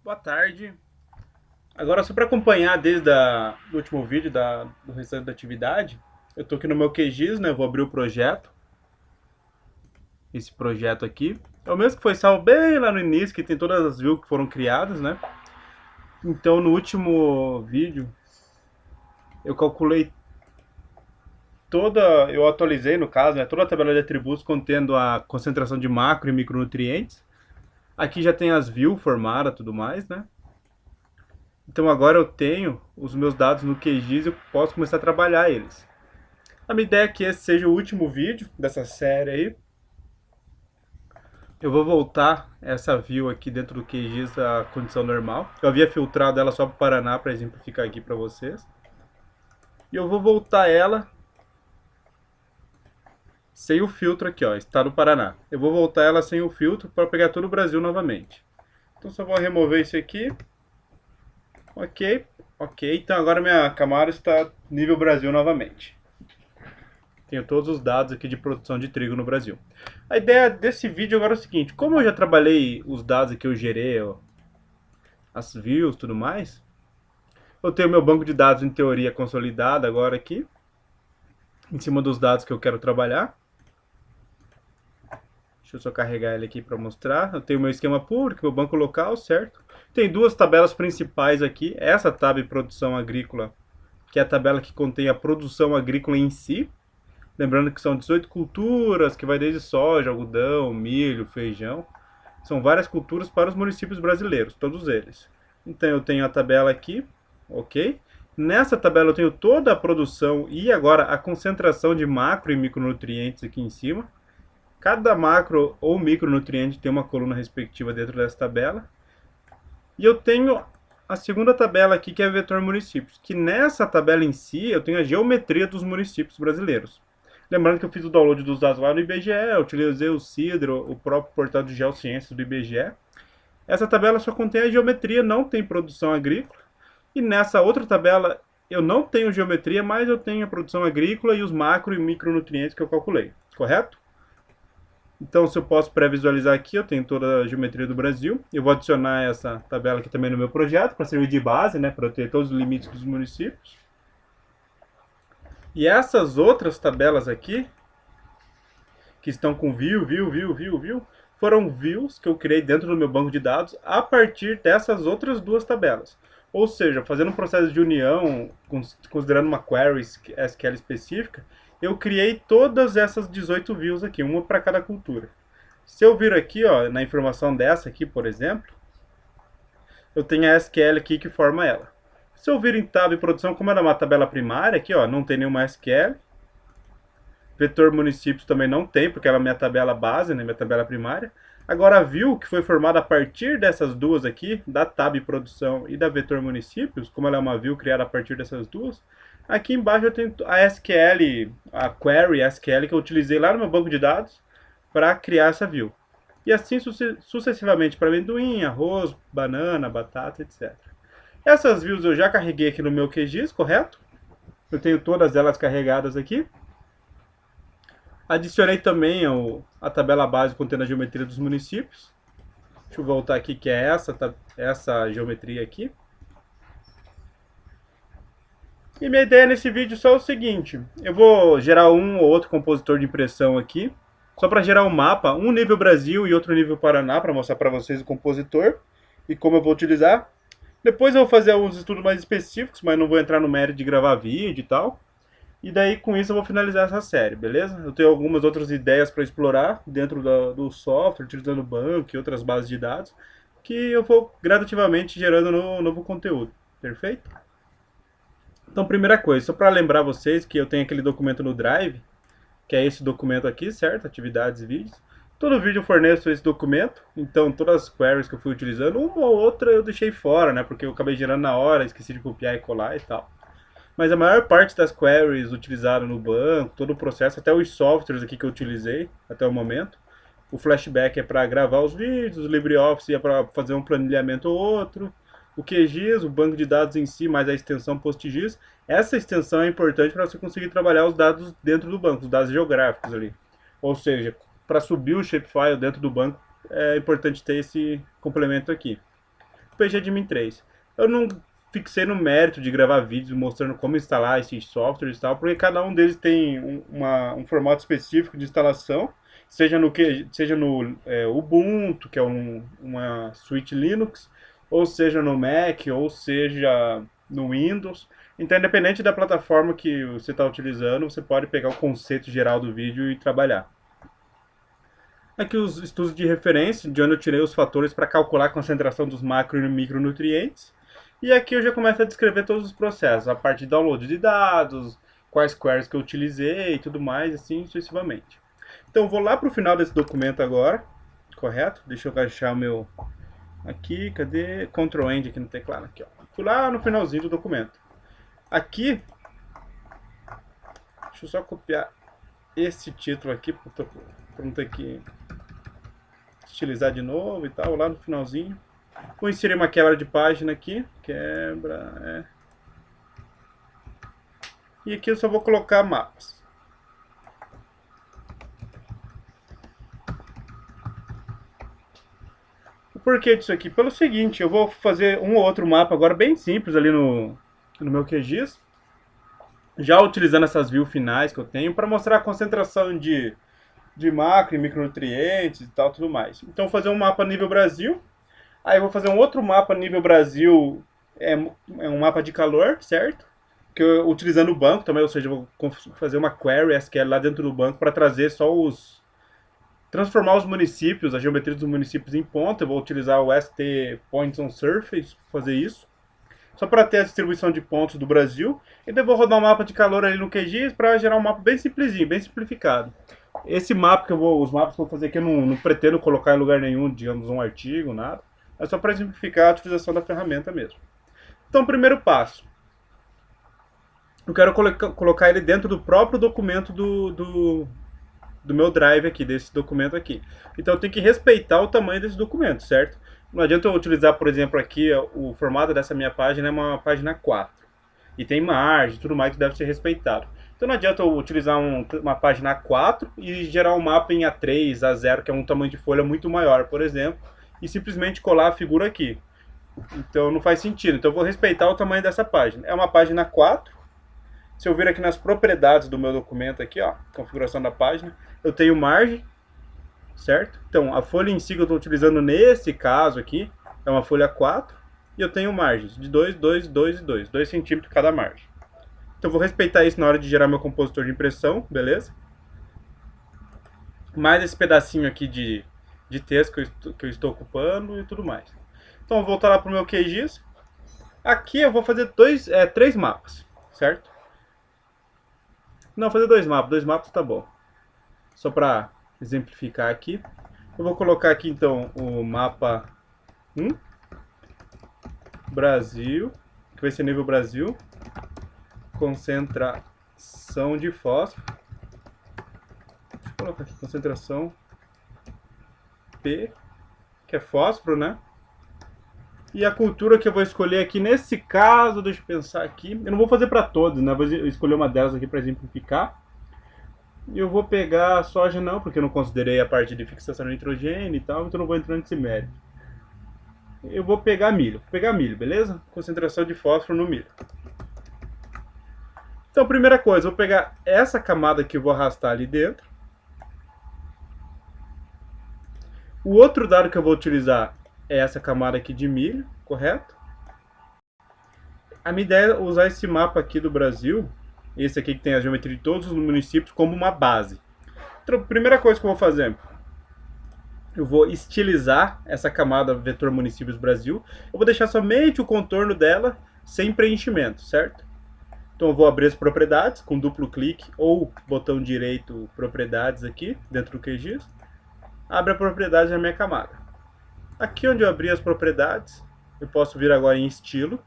Boa tarde. Agora, só para acompanhar desde o último vídeo do restante da atividade, eu estou aqui no meu QGIS, né? Vou abrir o projeto, esse projeto aqui. É o mesmo que foi salvo bem lá no início, que tem todas as views que foram criadas, né? Então, no último vídeo, eu calculei eu atualizei no caso, né? Toda a tabela de atributos contendo a concentração de macro e micronutrientes. Aqui já tem as views formadas e tudo mais, né? Então agora eu tenho os meus dados no QGIS e eu posso começar a trabalhar eles. A minha ideia é que esse seja o último vídeo dessa série aí. Eu vou voltar essa view aqui dentro do QGIS à condição normal. Eu havia filtrado ela só para o Paraná para exemplificar aqui para vocês. E eu vou voltar ela sem o filtro aqui, ó, está no Paraná. Eu vou voltar ela sem o filtro para pegar todo o Brasil novamente. Então só vou remover isso aqui. Ok, ok. Então agora minha Camaro está nível Brasil novamente. Tenho todos os dados aqui de produção de trigo no Brasil. A ideia desse vídeo agora é o seguinte: como eu já trabalhei os dados que eu gerei, ó, as views e tudo mais, eu tenho meu banco de dados em teoria consolidado agora aqui, em cima dos dados que eu quero trabalhar. Deixa eu só carregar ele aqui para mostrar. Eu tenho meu esquema público, meu banco local, certo? Tem duas tabelas principais aqui. Essa tab produção agrícola, que é a tabela que contém a produção agrícola em si. Lembrando que são 18 culturas, que vai desde soja, algodão, milho, feijão. São várias culturas para os municípios brasileiros, todos eles. Então eu tenho a tabela aqui, ok? Nessa tabela eu tenho toda a produção e agora a concentração de macro e micronutrientes aqui em cima. Cada macro ou micronutriente tem uma coluna respectiva dentro dessa tabela. E eu tenho a segunda tabela aqui, que é vetor municípios, que nessa tabela em si eu tenho a geometria dos municípios brasileiros. Lembrando que eu fiz o download dos dados lá no IBGE, eu utilizei o Sidro, o próprio portal de geociências do IBGE. Essa tabela só contém a geometria, não tem produção agrícola. E nessa outra tabela eu não tenho geometria, mas eu tenho a produção agrícola e os macro e micronutrientes que eu calculei, correto? Então, se eu posso pré-visualizar aqui, eu tenho toda a geometria do Brasil. Eu vou adicionar essa tabela aqui também no meu projeto, para servir de base, né, para eu ter todos os limites dos municípios. E essas outras tabelas aqui, que estão com view, foram views que eu criei dentro do meu banco de dados a partir dessas outras duas tabelas. Ou seja, fazendo um processo de união, considerando uma query SQL específica, eu criei todas essas 18 views aqui, uma para cada cultura. Se eu vir aqui, ó, na informação dessa aqui, por exemplo, eu tenho a SQL aqui que forma ela. Se eu vir em tab produção, como ela é uma tabela primária aqui, ó, não tem nenhuma SQL. Vetor municípios também não tem, porque ela é minha tabela base, né, minha tabela primária. Agora a view, que foi formada a partir dessas duas aqui, da tab produção e da vetor municípios, como ela é uma view criada a partir dessas duas, aqui embaixo eu tenho a SQL, a query SQL que eu utilizei lá no meu banco de dados para criar essa view. E assim sucessivamente para amendoim, arroz, banana, batata, etc. Essas views eu já carreguei aqui no meu QGIS, correto? Eu tenho todas elas carregadas aqui. Adicionei também a tabela base contendo a geometria dos municípios. Deixa eu voltar aqui, que é essa geometria aqui. E minha ideia nesse vídeo só é o seguinte: eu vou gerar um ou outro compositor de impressão aqui, só para gerar um mapa, um nível Brasil e outro nível Paraná, para mostrar para vocês o compositor e como eu vou utilizar. Depois eu vou fazer alguns estudos mais específicos, mas não vou entrar no mérito de gravar vídeo e tal. E daí com isso eu vou finalizar essa série, beleza? Eu tenho algumas outras ideias para explorar dentro do software, utilizando o banco e outras bases de dados, que eu vou gradativamente gerando no novo conteúdo, perfeito? Então, primeira coisa, só para lembrar vocês que eu tenho aquele documento no Drive, que é esse documento aqui, certo? Atividades e vídeos. Todo vídeo eu forneço esse documento, então todas as queries que eu fui utilizando, uma ou outra eu deixei fora, né? Porque eu acabei gerando na hora, esqueci de copiar e colar e tal. Mas a maior parte das queries utilizadas no banco, todo o processo, até os softwares aqui que eu utilizei até o momento. O Flashback é para gravar os vídeos, o LibreOffice é para fazer um planilhamento ou outro. O QGIS, o banco de dados em si, mais a extensão PostGIS. Essa extensão é importante para você conseguir trabalhar os dados dentro do banco, os dados geográficos ali. Ou seja, para subir o shapefile dentro do banco, é importante ter esse complemento aqui. pgadmin 3. Eu não fixei no mérito de gravar vídeos mostrando como instalar esses softwares e tal, porque cada um deles tem um formato específico de instalação, seja no Ubuntu, que é uma suite Linux, ou seja no Mac, ou seja no Windows. Então, independente da plataforma que você está utilizando, você pode pegar o conceito geral do vídeo e trabalhar. Aqui os estudos de referência, de onde eu tirei os fatores para calcular a concentração dos macro e micronutrientes. E aqui eu já começo a descrever todos os processos, a parte de download de dados, quais queries que eu utilizei e tudo mais, assim sucessivamente. Então eu vou lá para o final desse documento agora, correto? Deixa eu achar o meu... Aqui, cadê? Ctrl End aqui no teclado, aqui ó. Fui lá no finalzinho do documento. Aqui, deixa eu só copiar esse título aqui, para não ter que estilizar de novo e tal, lá no finalzinho. Vou inserir uma quebra de página aqui, E aqui eu só vou colocar mapas. O porquê disso aqui? Pelo seguinte, eu vou fazer um ou outro mapa agora bem simples ali no meu QGIS, já utilizando essas views finais que eu tenho, para mostrar a concentração de macro e micronutrientes e tal, tudo mais. Então, vou fazer um mapa nível Brasil. Aí, eu vou fazer um outro mapa nível Brasil, é um mapa de calor, certo? Que eu, utilizando o banco também, ou seja, eu vou fazer uma query SQL lá dentro do banco para trazer só transformar os municípios, a geometria dos municípios em ponto. Eu vou utilizar o ST Points on Surface para fazer isso, só para ter a distribuição de pontos do Brasil. E depois vou rodar um mapa de calor ali no QGIS para gerar um mapa bem simplesinho, bem simplificado. Esse mapa os mapas que eu vou fazer aqui eu não pretendo colocar em lugar nenhum, digamos, um artigo, nada. É só para simplificar a utilização da ferramenta mesmo. Então, primeiro passo. Eu quero colocar ele dentro do próprio documento do meu drive aqui, desse documento aqui. Então eu tenho que respeitar o tamanho desse documento, certo? Não adianta eu utilizar, por exemplo, aqui o formato dessa minha página é uma página 4. E tem margem e tudo mais que deve ser respeitado. Então não adianta eu utilizar uma página A4 e gerar um mapa em A3, A0, que é um tamanho de folha muito maior, por exemplo, e simplesmente colar a figura aqui. Então não faz sentido. Então eu vou respeitar o tamanho dessa página. É uma página 4. Se eu vir aqui nas propriedades do meu documento aqui, ó, configuração da página, eu tenho margem, certo? Então a folha em si que eu estou utilizando nesse caso aqui é uma folha 4 e eu tenho margens de 2, 2, 2 e 2, 2 centímetros cada margem. Então eu vou respeitar isso na hora de gerar meu compositor de impressão, beleza? Mais esse pedacinho aqui de texto que eu estou ocupando e tudo mais. Então eu vou voltar lá para o meu QGIS. Aqui eu vou fazer três mapas, certo? Não, fazer dois mapas tá bom. Só para exemplificar aqui. Eu vou colocar aqui então o mapa 1, Brasil, que vai ser nível Brasil, concentração de fósforo. Deixa eu colocar aqui concentração P, que é fósforo, né? E a cultura que eu vou escolher aqui, nesse caso, deixa eu pensar aqui. Eu não vou fazer para todos, né? Vou escolher uma delas aqui para exemplificar. E eu vou pegar a soja não, porque eu não considerei a parte de fixação de nitrogênio e tal, então não vou entrar nesse mérito. Eu vou pegar milho. Beleza? Concentração de fósforo no milho. Então, primeira coisa, eu vou pegar essa camada que eu vou arrastar ali dentro. O outro dado que eu vou utilizar é essa camada aqui de milho, correto? A minha ideia é usar esse mapa aqui do Brasil, esse aqui que tem a geometria de todos os municípios, como uma base. Então, a primeira coisa que eu vou fazer, eu vou estilizar essa camada vetor municípios Brasil. Eu vou deixar somente o contorno dela sem preenchimento, certo? Então eu vou abrir as propriedades com duplo clique ou botão direito propriedades aqui dentro do QGIS. Abre a propriedade na minha camada. Aqui onde eu abri as propriedades, eu posso vir agora em estilo.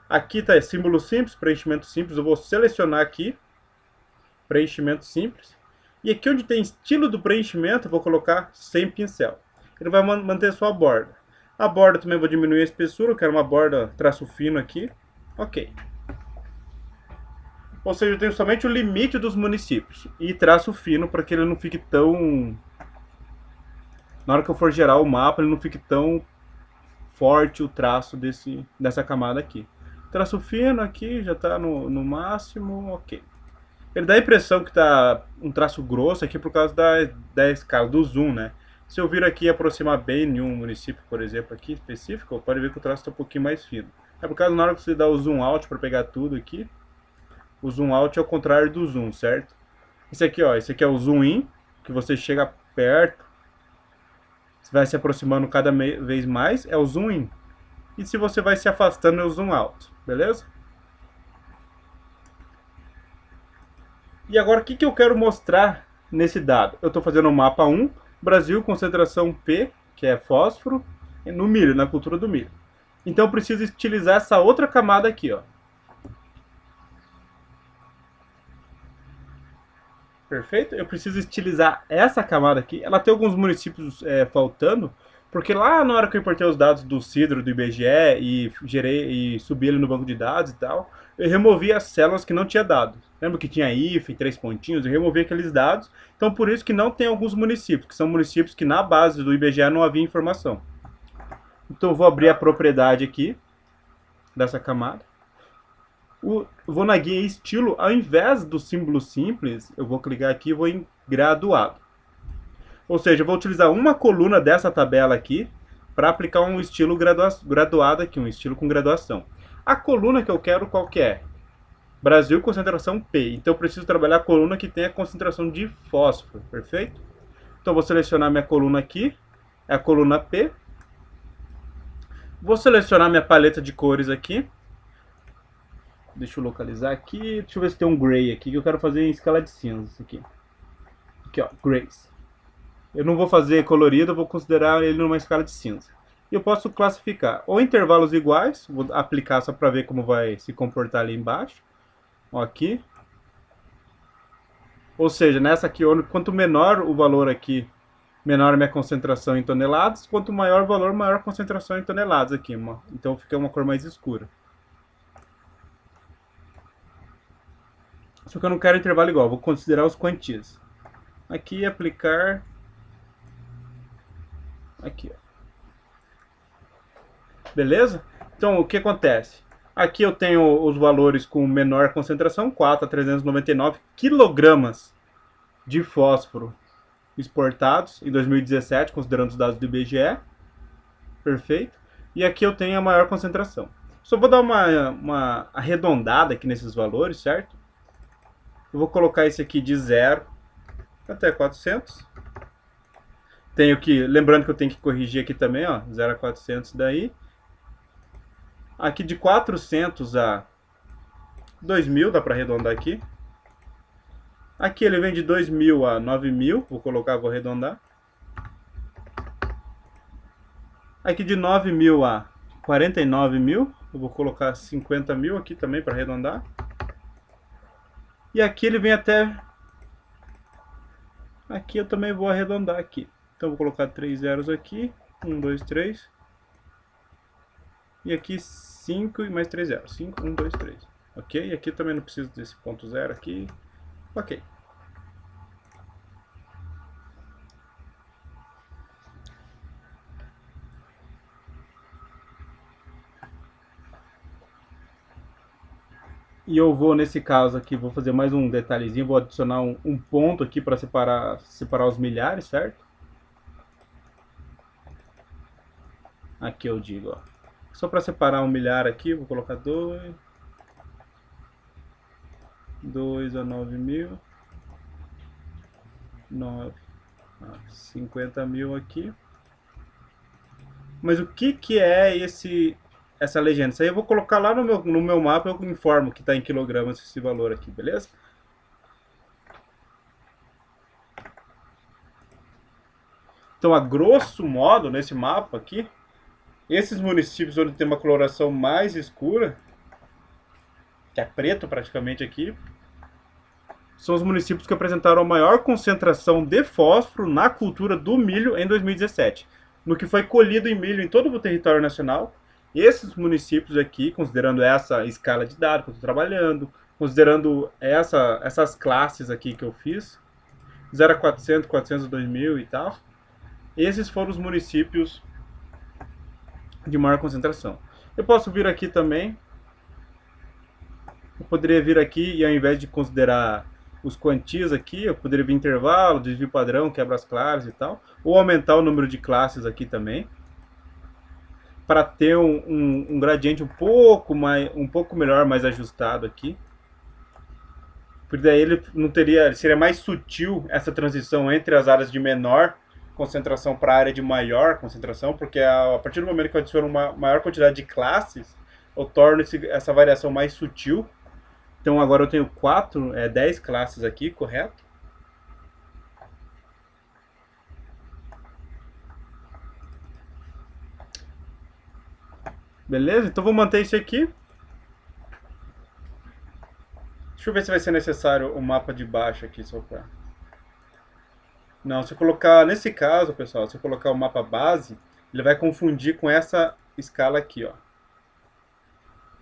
Aqui está símbolo simples, preenchimento simples. Eu vou selecionar aqui, preenchimento simples. E aqui onde tem estilo do preenchimento, eu vou colocar sem pincel. Ele vai manter só a borda. A borda também vou diminuir a espessura, eu quero uma borda traço fino aqui. Ok. Ou seja, eu tenho somente o limite dos municípios. E traço fino para que ele não fique tão... Na hora que eu for gerar o mapa, ele não fique tão forte o traço dessa camada aqui. Traço fino aqui, já está no máximo, ok. Ele dá a impressão que está um traço grosso aqui por causa da escala, do zoom, né? Se eu vir aqui e aproximar bem em um município, por exemplo, aqui específico, pode ver que o traço está um pouquinho mais fino. É por causa na hora que você dá o zoom out para pegar tudo aqui, o zoom out é o contrário do zoom, certo? Esse aqui, ó, esse aqui é o zoom in, que você chega perto, você vai se aproximando cada vez mais, é o zoom in. E se você vai se afastando, é o zoom out, beleza? E agora, o que eu quero mostrar nesse dado? Eu estou fazendo o mapa 1, Brasil, concentração P, que é fósforo, no milho, na cultura do milho. Então eu preciso estilizar essa outra camada aqui, ó. Perfeito? Eu preciso estilizar essa camada aqui. Ela tem alguns municípios faltando, porque lá na hora que eu importei os dados do Sidro, do IBGE e gerei e subi ele no banco de dados e tal, eu removi as células que não tinha dados. Lembra que tinha hífen, 3 pontinhos? Eu removi aqueles dados. Então por isso que não tem alguns municípios, que são municípios que na base do IBGE não havia informação. Então eu vou abrir a propriedade aqui dessa camada. Vou na guia estilo, ao invés do símbolo simples, eu vou clicar aqui e vou em graduado. Ou seja, eu vou utilizar uma coluna dessa tabela aqui para aplicar um estilo graduado aqui, um estilo com graduação. A coluna que eu quero qual que é? Brasil, concentração P. Então eu preciso trabalhar a coluna que tem a concentração de fósforo, perfeito? Então eu vou selecionar minha coluna aqui, é a coluna P. Vou selecionar minha paleta de cores aqui. Deixa eu localizar aqui. Deixa eu ver se tem um gray aqui que eu quero fazer em escala de cinzas aqui. Aqui, ó, grays. Eu não vou fazer colorido, eu vou considerar ele numa escala de cinza. E eu posso classificar ou intervalos iguais, vou aplicar só para ver como vai se comportar ali embaixo. Ó, aqui. Ou seja, nessa aqui, quanto menor o valor aqui, menor a minha concentração em toneladas, quanto maior o valor, maior a concentração em toneladas aqui. Então fica uma cor mais escura. Só que eu não quero intervalo igual, vou considerar os quantias. Aqui, aplicar. Aqui, ó. Beleza? Então, o que acontece? Aqui eu tenho os valores com menor concentração, 4 a 399 quilogramas de fósforo exportados em 2017, considerando os dados do IBGE. Perfeito. E aqui eu tenho a maior concentração. Só vou dar uma arredondada aqui nesses valores, certo? Eu vou colocar esse aqui de 0 até 400. Tenho que, lembrando que eu tenho que corrigir aqui também, ó, 0 a 400 daí. Aqui de 400 a 2000, dá para arredondar aqui. Aqui ele vem de 2000 a 9000, vou colocar, vou arredondar. Aqui de 9000 a 49.000, eu vou colocar 50.000 aqui também para arredondar. E aqui ele vem até... Aqui eu também vou arredondar aqui. Então eu vou colocar 3 zeros aqui. 1, 2, 3. E aqui 5 e mais 3 zeros. 5, 1, 2, 3. Ok? E aqui também não preciso desse ponto zero aqui. Ok. E eu vou, nesse caso aqui, vou fazer mais um detalhezinho. Vou adicionar um ponto aqui para separar os milhares, certo? Aqui eu digo, ó. Só para separar um milhar aqui, vou colocar 2. 2 a 9.000. 9. 50.000 aqui. Mas o que é essa legenda? Isso aí eu vou colocar lá no meu mapa, eu informo que está em quilogramas esse valor aqui, beleza? Então, a grosso modo, nesse mapa aqui, esses municípios onde tem uma coloração mais escura, que é preto praticamente aqui, são os municípios que apresentaram a maior concentração de fósforo na cultura do milho em 2017. No que foi colhido em milho em todo o território nacional, esses municípios aqui, considerando essa escala de dados que eu estou trabalhando, considerando essas classes aqui que eu fiz, 0 a 400, 400 a 2000 e tal, esses foram os municípios de maior concentração. Eu posso vir aqui também, eu poderia vir aqui e ao invés de considerar os quantias aqui, eu poderia vir intervalo, desvio padrão, quebra as claves e tal, ou aumentar o número de classes aqui também, para ter um gradiente um pouco melhor, mais ajustado aqui. Porque daí ele não teria, seria mais sutil essa transição entre as áreas de menor concentração para a área de maior concentração, porque a partir do momento que eu adiciono uma maior quantidade de classes, eu torno essa variação mais sutil. Então agora eu tenho 10 classes aqui, correto? Beleza? Então vou manter isso aqui. Deixa eu ver se vai ser necessário o mapa de baixo aqui só para... Não, se eu colocar, nesse caso, pessoal, se eu colocar o mapa base, ele vai confundir com essa escala aqui, ó.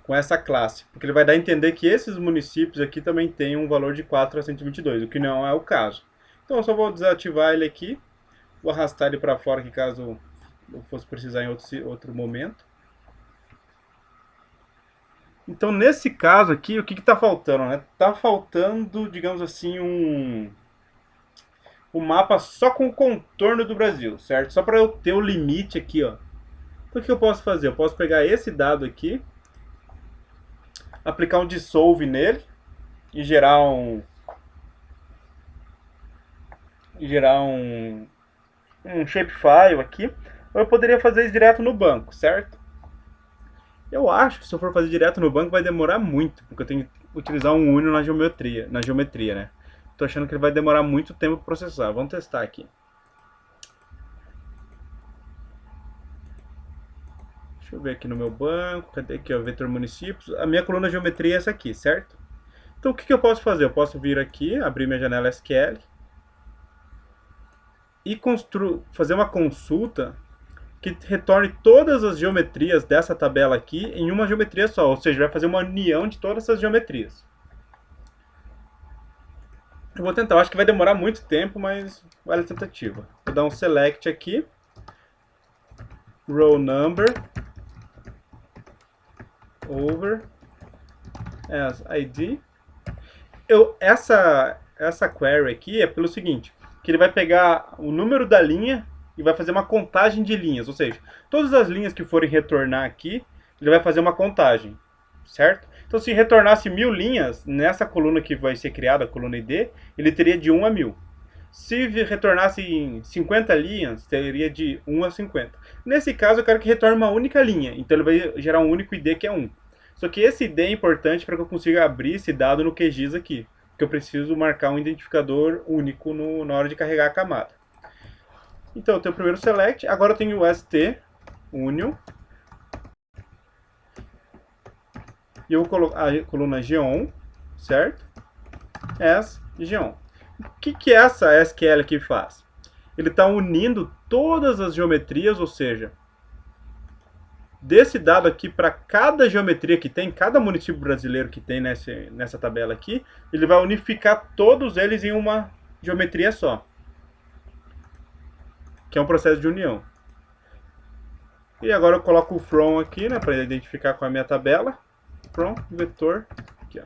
Com essa classe, porque ele vai dar a entender que esses municípios aqui também têm um valor de 4 a 122, o que não é o caso. Então eu só vou desativar ele aqui, vou arrastar ele para fora que caso eu fosse precisar em outro momento. Então nesse caso aqui, o que está faltando? Né? Está faltando, digamos assim, um mapa só com o contorno do Brasil, certo? Só para eu ter o limite aqui, ó. Então o que eu posso fazer? Eu posso pegar esse dado aqui, aplicar um dissolve nele e gerar um shapefile aqui, ou eu poderia fazer isso direto no banco, certo? Eu acho que se eu for fazer direto no banco vai demorar muito, porque eu tenho que utilizar um Unio na geometria, né? Tô achando que ele vai demorar muito tempo para processar. Vamos testar aqui. Deixa eu ver aqui no meu banco, cadê aqui, ó, vetor municípios. A minha coluna geometria é essa aqui, certo? Então o que eu posso fazer? Eu posso vir aqui, abrir minha janela SQL e fazer uma consulta que retorne todas as geometrias dessa tabela aqui em uma geometria só, ou seja, vai fazer uma união de todas essas geometrias. Eu vou tentar, eu acho que vai demorar muito tempo, mas vale a tentativa. Vou dar um select aqui, row number, over, as ID. Essa query aqui é pelo seguinte, que ele vai pegar o número da linha e vai fazer uma contagem de linhas, ou seja, todas as linhas que forem retornar aqui, ele vai fazer uma contagem, certo? Então se retornasse 1000 linhas, nessa coluna que vai ser criada, a coluna ID, ele teria de 1 a 1000. Se retornasse 50 linhas, teria de 1 a 50. Nesse caso, eu quero que retorne uma única linha, então ele vai gerar um único ID que é 1. Só que esse ID é importante para que eu consiga abrir esse dado no QGIS aqui, porque eu preciso marcar um identificador único na hora de carregar a camada. Então eu tenho o primeiro select, agora eu tenho o ST, union, e eu vou colocar a coluna geon, certo? As geon. O que essa SQL aqui faz? Ele está unindo todas as geometrias, ou seja, desse dado aqui para cada geometria que tem, cada município brasileiro que tem nessa tabela aqui, ele vai unificar todos eles em uma geometria só, que é um processo de união. E agora eu coloco o from aqui, né, para identificar com a minha tabela, from vetor, aqui, ó.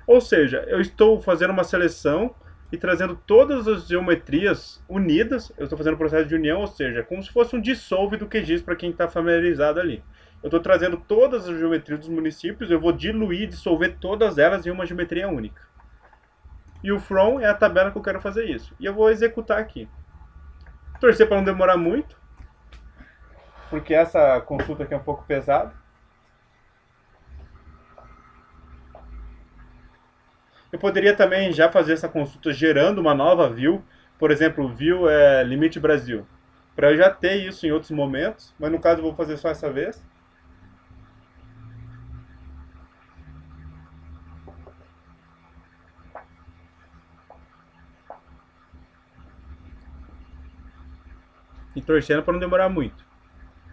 Ou seja, eu estou fazendo uma seleção e trazendo todas as geometrias unidas. Eu estou fazendo o processo de união, ou seja, como se fosse um dissolve do QGIS para quem está familiarizado ali. Eu estou trazendo todas as geometrias dos municípios, eu vou diluir, dissolver todas elas em uma geometria única. E o from é a tabela que eu quero fazer isso. E eu vou executar aqui. Torcer para não demorar muito, porque essa consulta aqui é um pouco pesada. Eu poderia também já fazer essa consulta gerando uma nova view, por exemplo, view limite Brasil, para eu já ter isso em outros momentos, mas no caso eu vou fazer só essa vez. E torcendo para não demorar muito.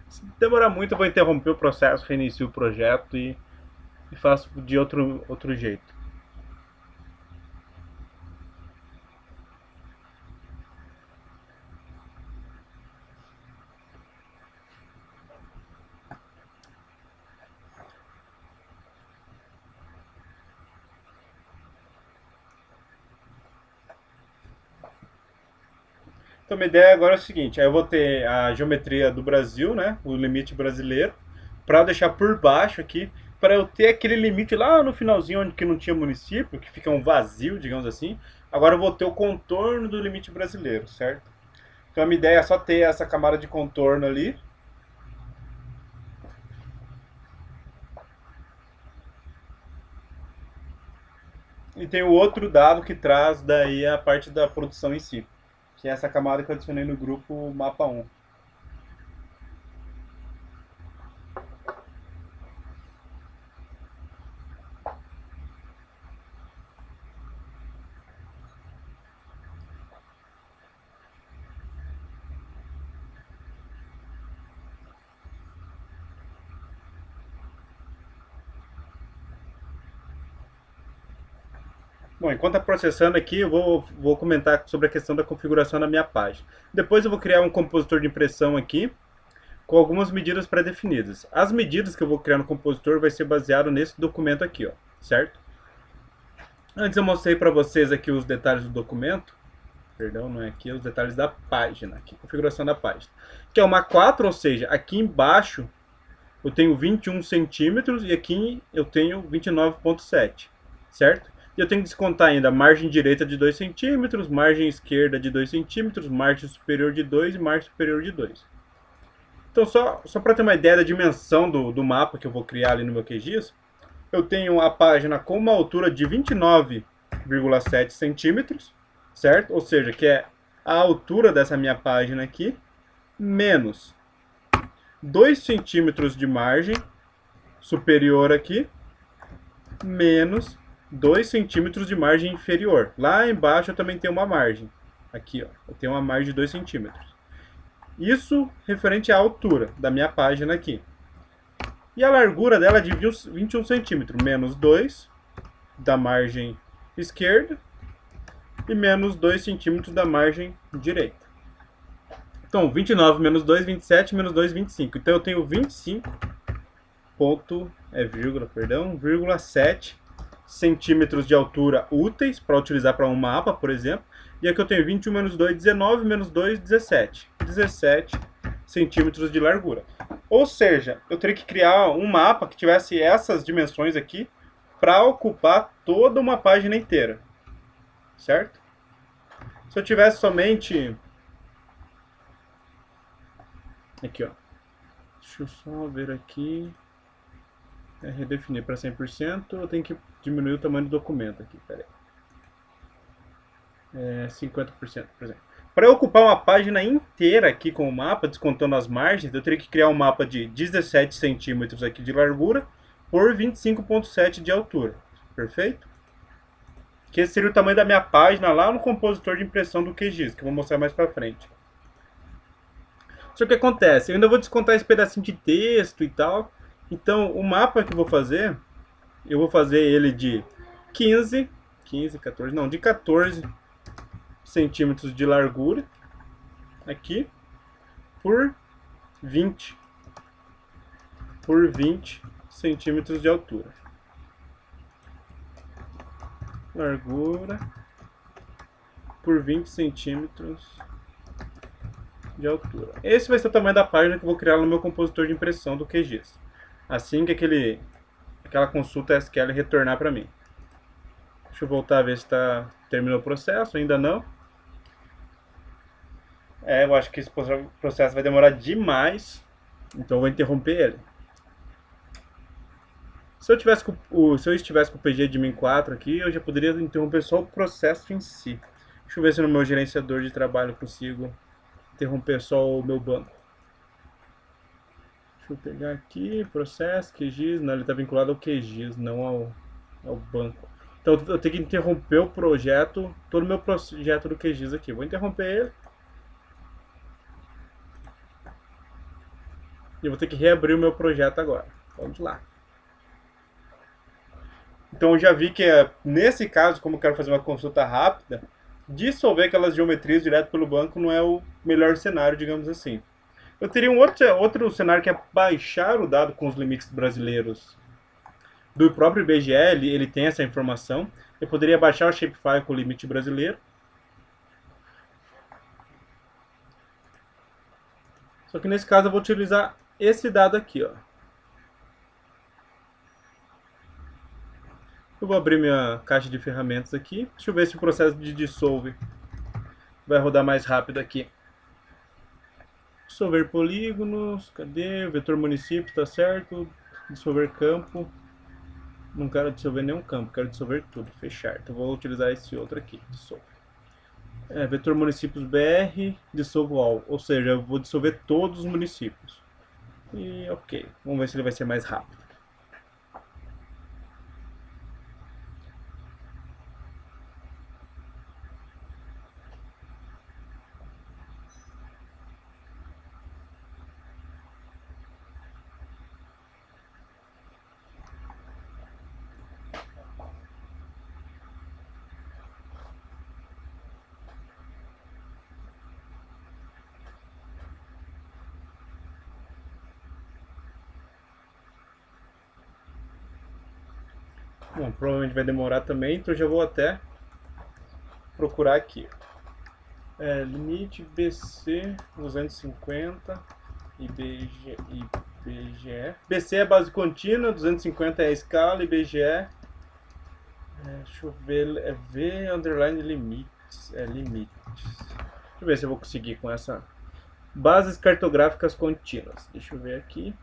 Se demorar muito, eu vou interromper o processo, reinicio o projeto e faço de outro jeito. Então, minha ideia agora é o seguinte, aí eu vou ter a geometria do Brasil, né, o limite brasileiro, para deixar por baixo aqui, para eu ter aquele limite lá no finalzinho onde que não tinha município, que fica um vazio, digamos assim. Agora eu vou ter o contorno do limite brasileiro, certo? Então a minha ideia é só ter essa camada de contorno ali. E tem o outro dado que traz daí a parte da produção em si, que é essa camada que eu adicionei no grupo mapa 1. Bom, enquanto está processando aqui, eu vou comentar sobre a questão da configuração da minha página. Depois eu vou criar um compositor de impressão aqui, com algumas medidas pré-definidas. As medidas que eu vou criar no compositor vai ser baseado nesse documento aqui, ó, certo? Antes eu mostrei para vocês aqui os detalhes do documento, perdão, não é aqui, os detalhes da página, aqui, configuração da página, que é uma 4, ou seja, aqui embaixo eu tenho 21 centímetros e aqui eu tenho 29,7, certo? E eu tenho que descontar ainda a margem direita de 2 centímetros, margem esquerda de 2 centímetros, margem superior de 2 e margem superior de 2. Então, só para ter uma ideia da dimensão do mapa que eu vou criar ali no meu QGIS, eu tenho a página com uma altura de 29,7 centímetros, certo? Ou seja, que é a altura dessa minha página aqui, menos 2 centímetros de margem superior aqui, menos 2 centímetros de margem inferior. Lá embaixo eu também tenho uma margem. Aqui, ó, eu tenho uma margem de 2 centímetros. Isso referente à altura da minha página aqui. E a largura dela é de 21 centímetros, menos 2 da margem esquerda e menos 2 centímetros da margem direita. Então, 29 menos 2, 27, menos 2, 25. Então eu tenho 25 ponto, vírgula 7 centímetros de altura úteis para utilizar para um mapa, por exemplo. E aqui eu tenho 21 menos 2, 19, menos 2, 17. 17 centímetros de largura. Ou seja, eu teria que criar um mapa que tivesse essas dimensões aqui para ocupar toda uma página inteira. Certo? Se eu tivesse somente... Aqui, ó. Deixa eu só ver aqui... redefinir para 100%, eu tenho que diminuir o tamanho do documento aqui, peraí. 50%, por exemplo. Para eu ocupar uma página inteira aqui com o mapa, descontando as margens, eu teria que criar um mapa de 17 centímetros aqui de largura por 25,7 de altura. Perfeito? Que esse seria o tamanho da minha página lá no compositor de impressão do QGIS, que eu vou mostrar mais para frente. Só que acontece, eu ainda vou descontar esse pedacinho de texto e tal. Então, o mapa que eu vou fazer ele de 14 centímetros de largura, aqui, por 20 centímetros de altura. Largura por 20 centímetros de altura. Esse vai ser o tamanho da página que eu vou criar no meu compositor de impressão do QGIS. Assim que aquela consulta SQL retornar para mim. Deixa eu voltar a ver se terminou o processo, ainda não. Eu acho que esse processo vai demorar demais, então eu vou interromper ele. Se eu estivesse com o PG de Min 4 aqui, eu já poderia interromper só o processo em si. Deixa eu ver se no meu gerenciador de trabalho eu consigo interromper só o meu banco. Deixa eu pegar aqui, processo, QGIS, não, ele está vinculado ao QGIS, não ao banco. Então eu tenho que interromper o projeto, todo o meu projeto do QGIS aqui. Vou interromper ele. E eu vou ter que reabrir o meu projeto agora. Vamos lá. Então eu já vi que nesse caso, como eu quero fazer uma consulta rápida, dissolver aquelas geometrias direto pelo banco não é o melhor cenário, digamos assim. Eu teria um outro cenário que é baixar o dado com os limites brasileiros do próprio IBGE, ele tem essa informação. Eu poderia baixar o shapefile com o limite brasileiro. Só que nesse caso eu vou utilizar esse dado aqui, ó. Eu vou abrir minha caixa de ferramentas aqui. Deixa eu ver se o processo de dissolve vai rodar mais rápido aqui. Dissolver polígonos, cadê? Vetor município, tá certo. Dissolver campo. Não quero dissolver nenhum campo, quero dissolver tudo, fechar. Então vou utilizar esse outro aqui, dissolve. Vetor municípios BR, dissolvo all. Ou seja, eu vou dissolver todos os municípios. E ok, vamos ver se ele vai ser mais rápido. Bom, provavelmente vai demorar também, então já vou até procurar aqui. Limite BC 250 IBGE. BC é base contínua, 250 é a escala, IBGE. Deixa eu ver, é V underline limites. Limites. Deixa eu ver se eu vou conseguir com essa. Bases cartográficas contínuas. Deixa eu ver aqui.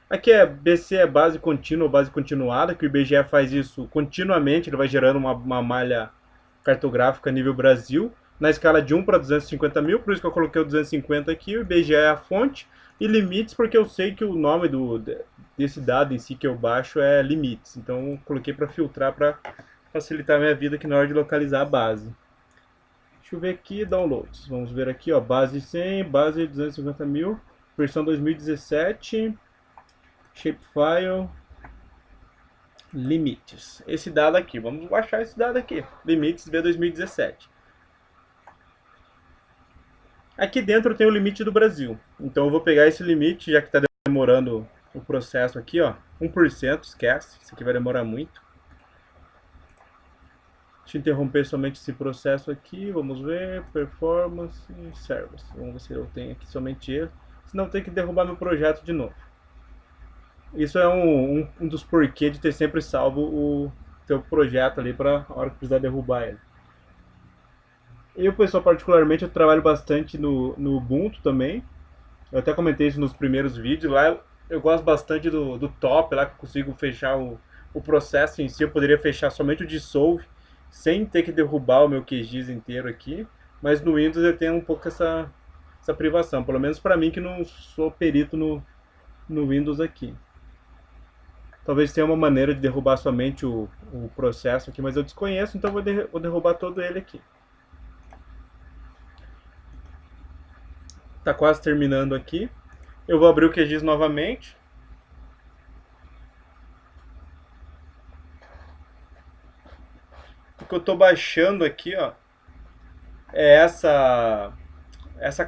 Aqui BC é base contínua ou base continuada, que o IBGE faz isso continuamente, ele vai gerando uma malha cartográfica nível Brasil, na escala de 1 para 250 mil, por isso que eu coloquei o 250 aqui, o IBGE é a fonte, e limites porque eu sei que o nome desse dado em si que eu baixo é limites, então eu coloquei para filtrar, para facilitar a minha vida aqui na hora de localizar a base. Deixa eu ver aqui, downloads, vamos ver aqui, ó, base 100, base 250 mil, versão 2017, shapefile, limites. Esse dado aqui, vamos baixar esse dado aqui, limites V2017. Aqui dentro tem o limite do Brasil, então eu vou pegar esse limite, já que está demorando o processo aqui, ó, 1%, esquece, isso aqui vai demorar muito. Deixa eu interromper somente esse processo aqui, vamos ver, performance, service, vamos ver se eu tenho aqui somente ele, senão eu tenho que derrubar meu projeto de novo. Isso é um dos porquês de ter sempre salvo o teu projeto ali para a hora que precisar derrubar ele. Eu, pessoal, particularmente, eu trabalho bastante no Ubuntu também. Eu até comentei isso nos primeiros vídeos. Lá eu gosto bastante do top, lá que eu consigo fechar o processo em si. Eu poderia fechar somente o dissolve, sem ter que derrubar o meu QGIS inteiro aqui. Mas no Windows eu tenho um pouco essa privação. Pelo menos para mim que não sou perito no Windows aqui. Talvez tenha uma maneira de derrubar somente o processo aqui, mas eu desconheço, então vou derrubar todo ele aqui. Tá quase terminando aqui. Eu vou abrir o QGIS novamente. O que eu estou baixando aqui, ó, é essa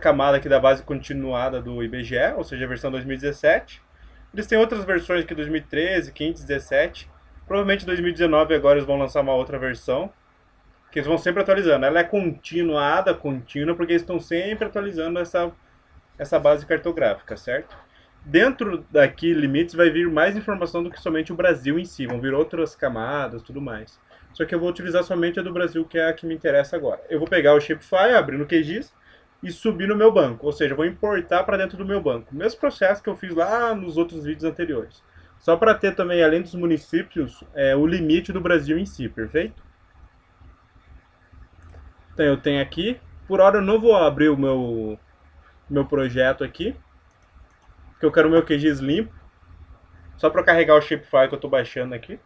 camada aqui da base continuada do IBGE, ou seja, a versão 2017. Eles têm outras versões aqui, 2013, 15, 17. Provavelmente 2019 agora eles vão lançar uma outra versão, que eles vão sempre atualizando. Ela é continuada, contínua, porque eles estão sempre atualizando essa base cartográfica, certo? Dentro daqui, limites, vai vir mais informação do que somente o Brasil em si. Vão vir outras camadas, tudo mais. Só que eu vou utilizar somente a do Brasil, que é a que me interessa agora. Eu vou pegar o Shapefile, abrir no QGIS e subir no meu banco. Ou seja, eu vou importar para dentro do meu banco. Mesmo processo que eu fiz lá nos outros vídeos anteriores. Só para ter também, além dos municípios, o limite do Brasil em si, perfeito? Então eu tenho aqui. Por hora eu não vou abrir o meu projeto aqui, porque eu quero o meu QGIS limpo. Só para carregar o shapefile que eu estou baixando aqui.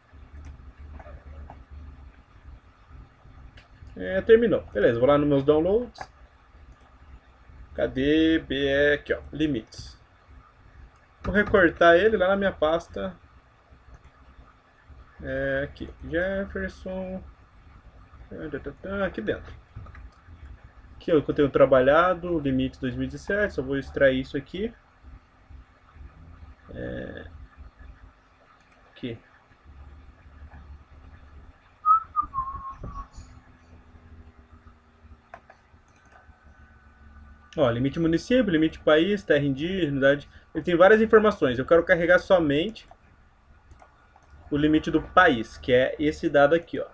Terminou. Beleza, vou lá nos meus downloads. Cadê? Aqui, ó, limites. Vou recortar ele lá na minha pasta. Aqui, Jefferson. Aqui dentro. Aqui é o que eu tenho trabalhado, limites 2017. Só vou extrair isso aqui. Aqui. Ó, limite município, limite país, terra indígena, unidade. Ele tem várias informações. Eu quero carregar somente o limite do país, que é esse dado aqui, ó.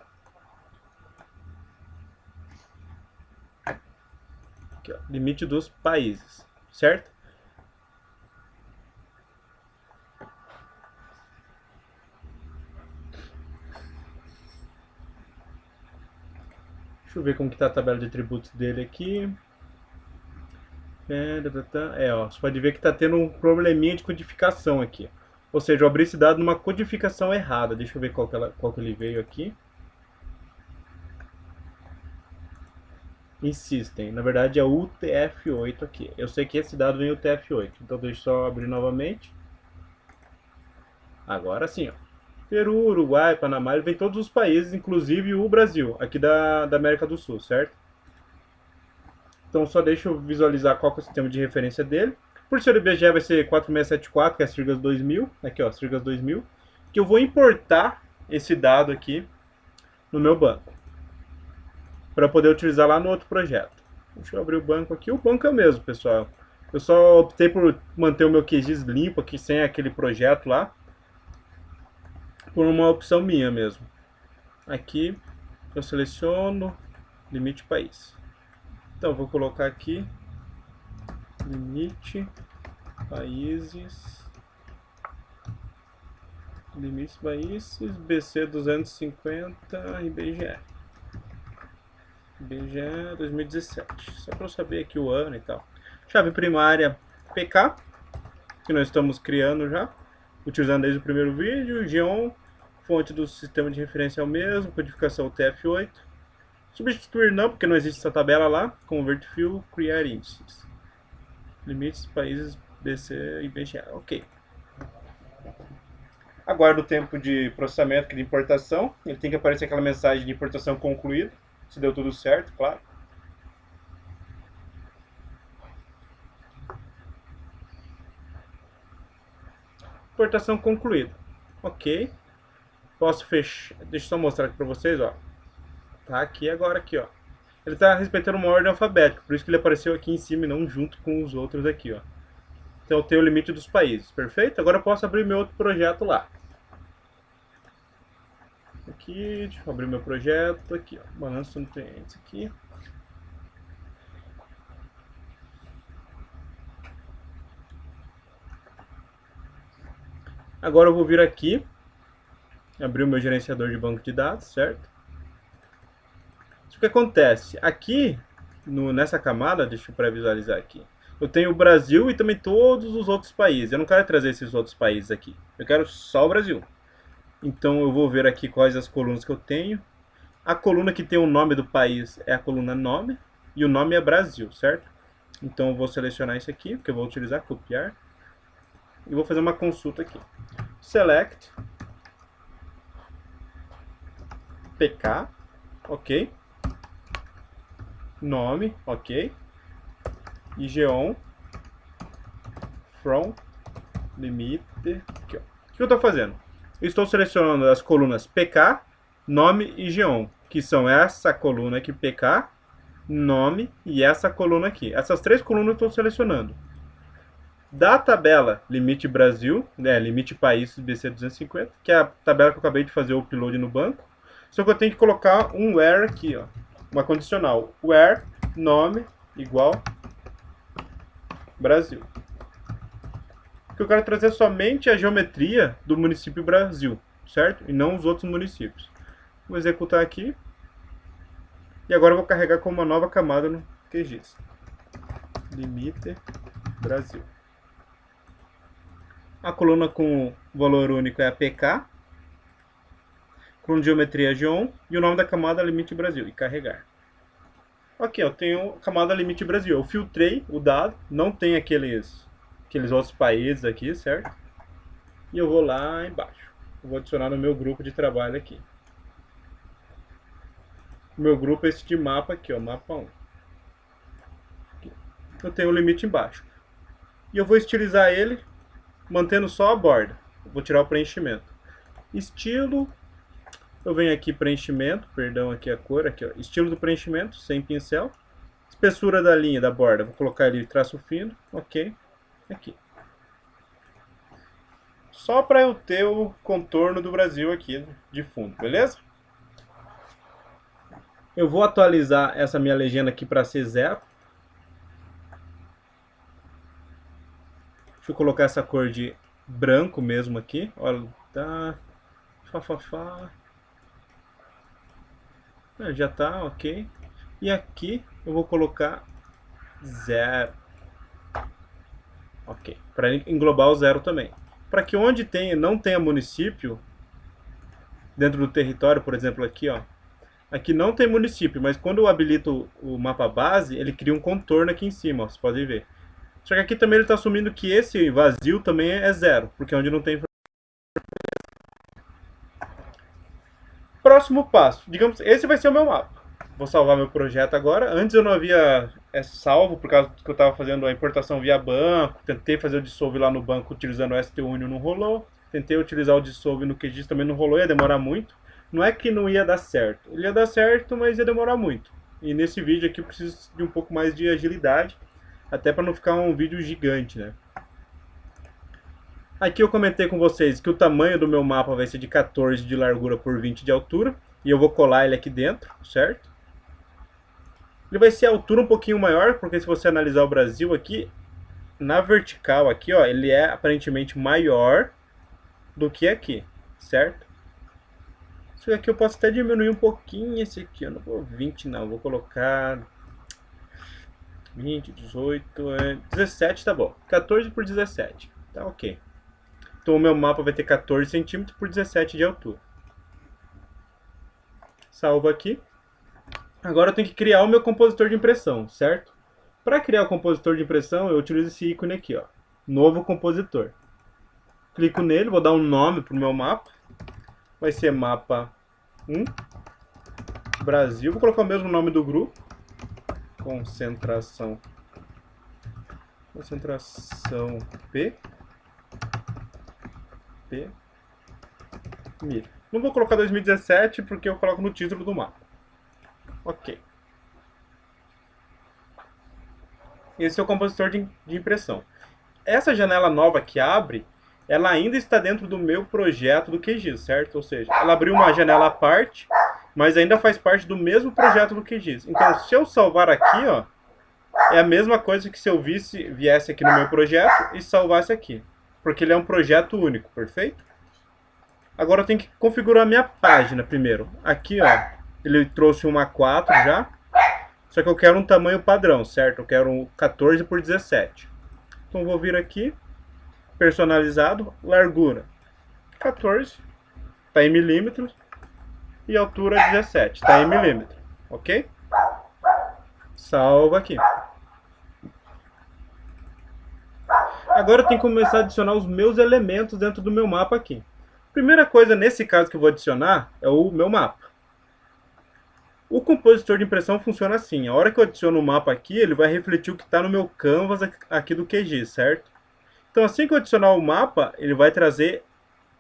Aqui, ó. Limite dos países, certo? Deixa eu ver como que tá a tabela de atributos dele aqui. Ó, você pode ver que está tendo um probleminha de codificação aqui. Ou seja, eu abri esse dado numa codificação errada. Deixa eu ver qual que ele veio aqui. Insistem. Na verdade é o UTF-8 aqui. Eu sei que esse dado vem UTF-8. Então deixa eu só abrir novamente. Agora sim, ó. Peru, Uruguai, Panamá, ele vem todos os países, inclusive o Brasil, aqui da América do Sul, certo? Então só deixa eu visualizar qual que é o sistema de referência dele. Por ser o IBGE vai ser 4674, que é as siglas 2000. Aqui ó, as siglas 2000. Que eu vou importar esse dado aqui no meu banco. Para poder utilizar lá no outro projeto. Deixa eu abrir o banco aqui. O banco é o mesmo, pessoal. Eu só optei por manter o meu QGIS limpo aqui, sem aquele projeto lá. Por uma opção minha mesmo. Aqui eu seleciono limite país. Então vou colocar aqui limite países, limites países, BC 250 IBGE. IBGE 2017. Só para eu saber aqui o ano e tal. Chave primária PK, que nós estamos criando já, utilizando desde o primeiro vídeo. Geon, fonte do sistema de referência é o mesmo, codificação TF8. Substituir não, porque não existe essa tabela lá. Convert field, criar índices. Limites, países, BC e IBGE. Ok. Aguardo o tempo de processamento de importação. Ele tem que aparecer aquela mensagem de importação concluída. Se deu tudo certo, claro. Importação concluída. Ok. Posso fechar. Deixa eu só mostrar aqui para vocês, ó. Tá aqui agora aqui, ó. Ele está respeitando uma ordem alfabética, por isso que ele apareceu aqui em cima e não junto com os outros aqui, ó. Então eu tenho o limite dos países, perfeito? Agora eu posso abrir meu outro projeto lá. Aqui, deixa eu abrir meu projeto, aqui, ó. Balanço nutrientes aqui. Agora eu vou vir aqui, abrir o meu gerenciador de banco de dados, certo? O que acontece? Aqui, nessa camada, deixa eu pré-visualizar aqui, eu tenho o Brasil e também todos os outros países. Eu não quero trazer esses outros países aqui. Eu quero só o Brasil. Então eu vou ver aqui quais as colunas que eu tenho. A coluna que tem o nome do país é a coluna nome. E o nome é Brasil, certo? Então eu vou selecionar isso aqui, que eu vou utilizar, copiar. E vou fazer uma consulta aqui. Select. PK. Ok. Nome, ok. E Geon from limite. Aqui, ó. O que eu estou fazendo? Eu estou selecionando as colunas PK, nome e Geon, que são essa coluna aqui, PK, nome e essa coluna aqui. Essas três colunas eu estou selecionando. Da tabela limite Brasil, limite país BC 250, que é a tabela que eu acabei de fazer o upload no banco. Só que eu tenho que colocar um where aqui, ó, uma condicional. Where nome igual Brasil. Porque eu quero trazer somente a geometria do município Brasil, certo? E não os outros municípios. Vou executar aqui. E agora eu vou carregar com uma nova camada no QGIS. Limite Brasil. A coluna com valor único é a PK. Com geometria Geon. E o nome da camada é limite Brasil. E carregar. Ok, eu tenho a camada limite Brasil. Eu filtrei o dado. Não tem aqueles outros países aqui, certo? E eu vou lá embaixo. Eu vou adicionar no meu grupo de trabalho aqui. O meu grupo é esse de mapa aqui, ó, mapa 1. Aqui. Eu tenho o limite embaixo. E eu vou estilizar ele, mantendo só a borda. Eu vou tirar o preenchimento. Estilo, eu venho aqui preenchimento, perdão, aqui a cor, aqui ó, estilo do preenchimento, sem pincel. Espessura da linha, da borda, vou colocar ali traço fino, ok, aqui. Só para eu ter o contorno do Brasil aqui de fundo, beleza? Eu vou atualizar essa minha legenda aqui para ser 0. Deixa eu colocar essa cor de branco mesmo aqui. Olha, tá. Já tá, ok. E aqui eu vou colocar 0. Ok. Para englobar o 0 também. Para que onde não tenha município, dentro do território, por exemplo, aqui, ó. Aqui não tem município, mas quando eu habilito o mapa base, ele cria um contorno aqui em cima, ó, vocês podem ver. Só que aqui também ele está assumindo que esse vazio também é 0, porque é onde não tem. Próximo passo, digamos, esse vai ser o meu mapa. Vou salvar meu projeto agora. Antes eu não havia salvo, por causa que eu estava fazendo a importação via banco. Tentei fazer o dissolve lá no banco utilizando o STUnio, não rolou. Tentei utilizar o dissolve no QGIS, também não rolou, ia demorar muito. Não é que não ia dar certo, ele ia dar certo, mas ia demorar muito. E nesse vídeo aqui eu preciso de um pouco mais de agilidade, até para não ficar um vídeo gigante, né? Aqui eu comentei com vocês que o tamanho do meu mapa vai ser de 14 de largura por 20 de altura. E eu vou colar ele aqui dentro, certo? Ele vai ser a altura um pouquinho maior, porque se você analisar o Brasil aqui, na vertical aqui, ó, ele é aparentemente maior do que aqui, certo? Isso aqui eu posso até diminuir um pouquinho esse aqui, eu não vou 20 não, vou colocar 20, 18, 17 tá bom. 14 por 17, tá ok. Então o meu mapa vai ter 14 centímetros por 17 de altura. Salvo aqui. Agora eu tenho que criar o meu compositor de impressão, certo? Para criar o compositor de impressão, eu utilizo esse ícone aqui, ó. Novo compositor. Clico nele, vou dar um nome para o meu mapa. Vai ser mapa 1, Brasil. Vou colocar o mesmo nome do grupo. Concentração P. Milho. Não vou colocar 2017 porque eu coloco no título do mapa. Ok. Esse é o compositor de impressão. Essa janela nova que abre, ela ainda está dentro do meu projeto do QGIS, certo? Ou seja, ela abriu uma janela à parte, mas ainda faz parte do mesmo projeto do QGIS. Então, se eu salvar aqui, ó, é a mesma coisa que se eu viesse aqui no meu projeto e salvasse aqui. Porque ele é um projeto único, perfeito? Agora eu tenho que configurar a minha página primeiro. Aqui, ó, ele trouxe uma A4 já. Só que eu quero um tamanho padrão, certo? Eu quero um 14 por 17. Então vou vir aqui, personalizado, largura 14, está em milímetros, e altura 17, está em milímetros, ok? Salva aqui. Agora eu tenho que começar a adicionar os meus elementos dentro do meu mapa aqui. Primeira coisa nesse caso que eu vou adicionar é o meu mapa. O compositor de impressão funciona assim. A hora que eu adiciono o mapa aqui, ele vai refletir o que está no meu canvas aqui do QGIS, certo? Então assim que eu adicionar o mapa, ele vai trazer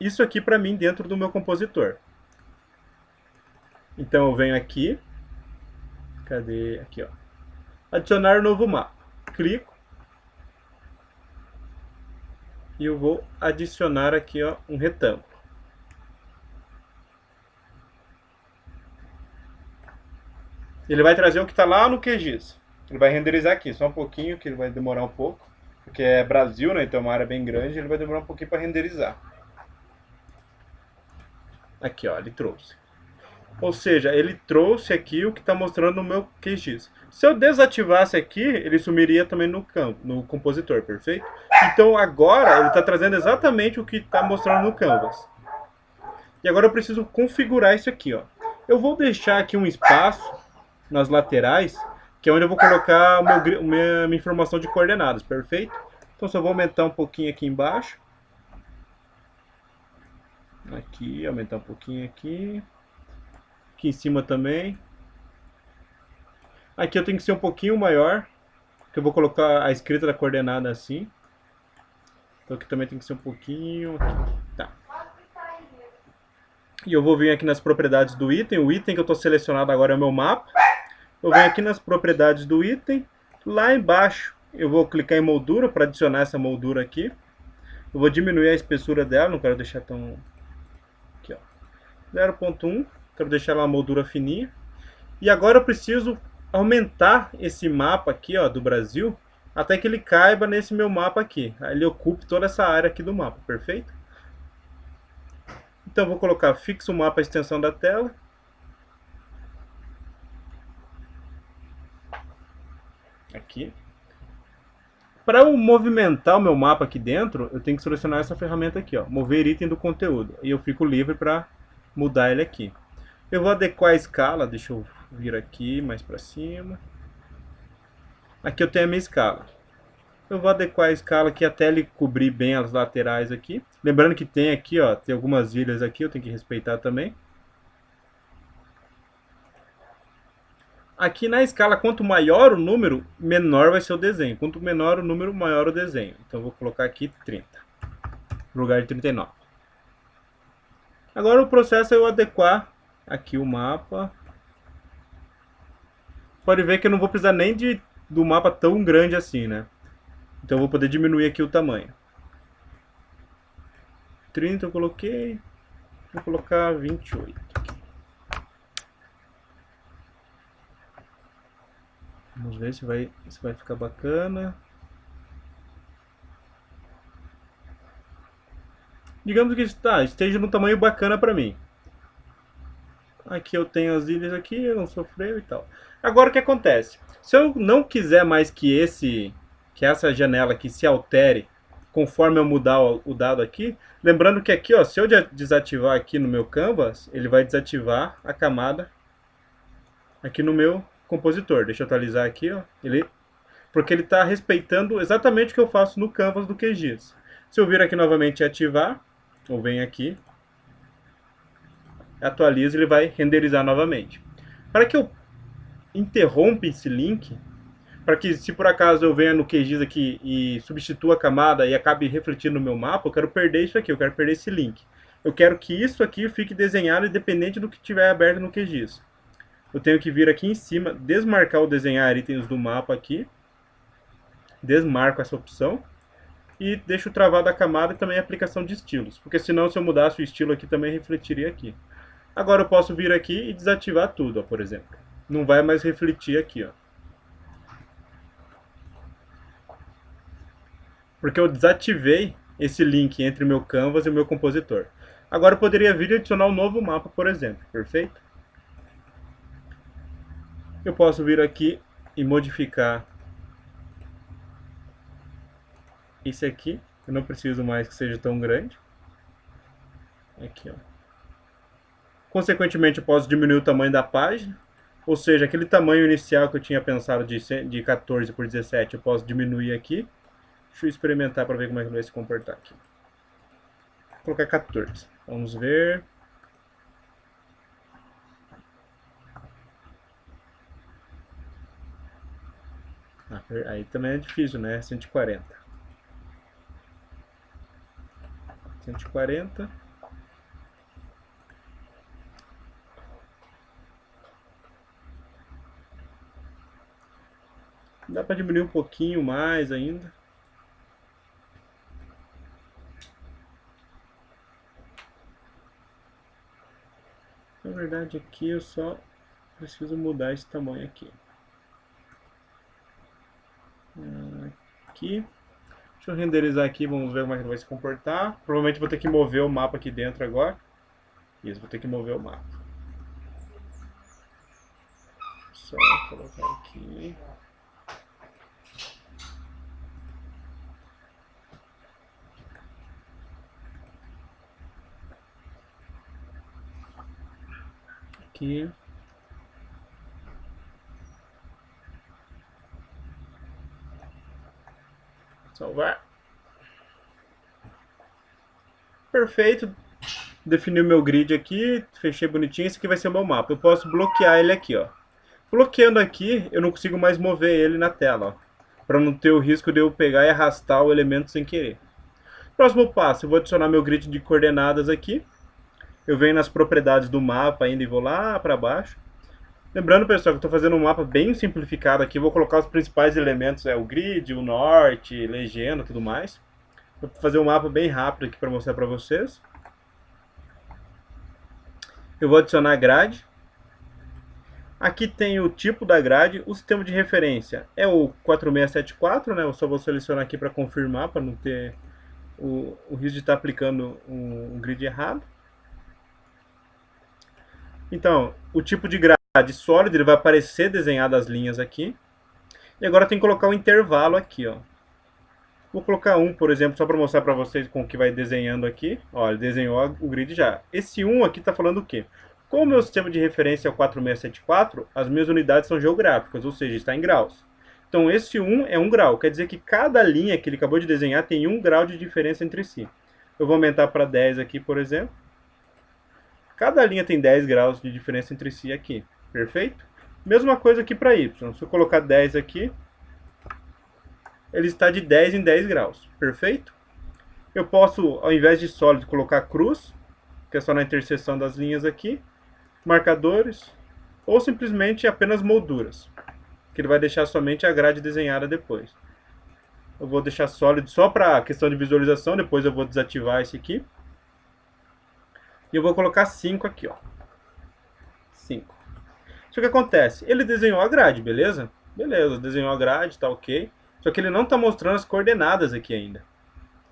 isso aqui para mim dentro do meu compositor. Então eu venho aqui. Cadê? Aqui, ó. Adicionar novo mapa. Clico. E eu vou adicionar aqui, ó, um retângulo. Ele vai trazer o que está lá no QGIS. Ele vai renderizar aqui, só um pouquinho, que ele vai demorar um pouco. Porque é Brasil, né? Então é uma área bem grande, ele vai demorar um pouquinho para renderizar. Aqui, ó, ele trouxe. Ou seja, ele trouxe aqui o que está mostrando no meu QGIS. Se eu desativasse aqui, ele sumiria também no campo, no compositor, perfeito? Então agora ele está trazendo exatamente o que está mostrando no Canvas. E agora eu preciso configurar isso aqui, ó. Eu vou deixar aqui um espaço nas laterais, que é onde eu vou colocar minha informação de coordenadas, perfeito? Então só vou aumentar um pouquinho aqui embaixo. Aqui, aumentar um pouquinho aqui. Aqui em cima também. Aqui eu tenho que ser um pouquinho maior, porque eu vou colocar a escrita da coordenada assim. Então aqui também tem que ser um pouquinho. Aqui. Tá. E eu vou vir aqui nas propriedades do item. O item que eu estou selecionado agora é o meu mapa. eu venho aqui nas propriedades do item, lá embaixo eu vou clicar em moldura para adicionar essa moldura aqui. Eu vou diminuir a espessura dela, não quero deixar tão... Aqui, ó. 0.1, quero deixar ela uma moldura fininha. E agora eu preciso aumentar esse mapa aqui, ó, do Brasil, até que ele caiba nesse meu mapa aqui. Aí ele ocupe toda essa área aqui do mapa, perfeito? Então eu vou colocar fixo o mapa, a extensão da tela. Aqui. Para eu movimentar o meu mapa aqui dentro, eu tenho que selecionar essa ferramenta aqui, ó, mover item do conteúdo. E eu fico livre para mudar ele aqui. Eu vou adequar a escala, deixa eu vir aqui mais para cima. Aqui eu tenho a minha escala. Eu vou adequar a escala aqui até ele cobrir bem as laterais aqui. Lembrando que tem aqui, ó, tem algumas ilhas aqui, eu tenho que respeitar também. Aqui na escala, quanto maior o número, menor vai ser o desenho. Quanto menor o número, maior o desenho. Então eu vou colocar aqui 30, no lugar de 39. Agora o processo é eu adequar aqui o mapa. Pode ver que eu não vou precisar nem do mapa tão grande assim, né? Então eu vou poder diminuir aqui o tamanho. 30 eu coloquei. Vou colocar 28 aqui. Vamos ver se vai ficar bacana. Digamos que esteja num tamanho bacana para mim. Aqui eu tenho as ilhas aqui, não sofreu e tal. Agora o que acontece? Se eu não quiser mais que essa janela aqui se altere conforme eu mudar o dado aqui, lembrando que aqui, ó, se eu desativar aqui no meu canvas, ele vai desativar a camada aqui no meu compositor. Deixa eu atualizar aqui, ó. Porque ele está respeitando exatamente o que eu faço no canvas do QGIS. Se eu vir aqui novamente e ativar, ou venho aqui, atualizo, ele vai renderizar novamente. Para que eu interrompa esse link, para que se por acaso eu venha no QGIS aqui e substitua a camada e acabe refletindo no meu mapa, eu quero perder isso aqui, eu quero perder esse link. Eu quero que isso aqui fique desenhado independente do que tiver aberto no QGIS. Eu tenho que vir aqui em cima, desmarcar o desenhar itens do mapa aqui, desmarco essa opção e deixo travado a camada e também a aplicação de estilos, porque senão se eu mudasse o estilo aqui também refletiria aqui. Agora eu posso vir aqui e desativar tudo, ó, por exemplo. Não vai mais refletir aqui, ó. Porque eu desativei esse link entre o meu canvas e o meu compositor. Agora eu poderia vir e adicionar um novo mapa, por exemplo, perfeito? Eu posso vir aqui e modificar esse aqui. Eu não preciso mais que seja tão grande. Aqui, ó. Consequentemente, eu posso diminuir o tamanho da página. Ou seja, aquele tamanho inicial que eu tinha pensado de 14 por 17, eu posso diminuir aqui. Deixa eu experimentar para ver como é que vai se comportar aqui. Vou colocar 14. Vamos ver. Aí também é difícil, né? 140. 140. Dá para diminuir um pouquinho mais ainda. Na verdade aqui eu só preciso mudar esse tamanho aqui. Aqui. Deixa eu renderizar aqui, vamos ver como é que ele vai se comportar. Provavelmente vou ter que mover o mapa aqui dentro agora. Isso, vou ter que mover o mapa. Só colocar aqui. Aqui. Salvar. Perfeito. Defini o meu grid aqui, fechei bonitinho. Esse aqui vai ser o meu mapa. Eu posso bloquear ele aqui, ó. Bloqueando aqui, eu não consigo mais mover ele na tela, ó, para não ter o risco de eu pegar e arrastar o elemento sem querer. Próximo passo, eu vou adicionar meu grid de coordenadas aqui. Eu venho nas propriedades do mapa ainda e vou lá para baixo. Lembrando, pessoal, que eu estou fazendo um mapa bem simplificado aqui. Vou colocar os principais elementos, o grid, o norte, legenda, tudo mais. Vou fazer um mapa bem rápido aqui para mostrar para vocês. Eu vou adicionar a grade. Aqui tem o tipo da grade, o sistema de referência é o 4674, né? Eu só vou selecionar aqui para confirmar, para não ter o risco de estar aplicando um grid errado. Então, o tipo de grade sólido, ele vai aparecer desenhado as linhas aqui. E agora tem que colocar um intervalo aqui, ó. Vou colocar um, por exemplo, só para mostrar para vocês com o que vai desenhando aqui. Ó, ele desenhou o grid já. Esse 1 aqui está falando o quê? Como o meu sistema de referência é o 4674, as minhas unidades são geográficas, ou seja, está em graus. Então esse 1 é 1 grau, quer dizer que cada linha que ele acabou de desenhar tem 1 grau de diferença entre si. Eu vou aumentar para 10 aqui, por exemplo. Cada linha tem 10 graus de diferença entre si aqui, perfeito? Mesma coisa aqui para y. Se eu colocar 10 aqui, ele está de 10 em 10 graus, perfeito? Eu posso, ao invés de sólido, colocar cruz, que é só na interseção das linhas aqui, marcadores, ou simplesmente apenas molduras, que ele vai deixar somente a grade desenhada depois. Eu vou deixar sólido só para questão de visualização, depois eu vou desativar esse aqui. E eu vou colocar 5 aqui, ó. 5. Só que acontece, ele desenhou a grade, beleza? Beleza, desenhou a grade, tá ok. Só que ele não está mostrando as coordenadas aqui ainda.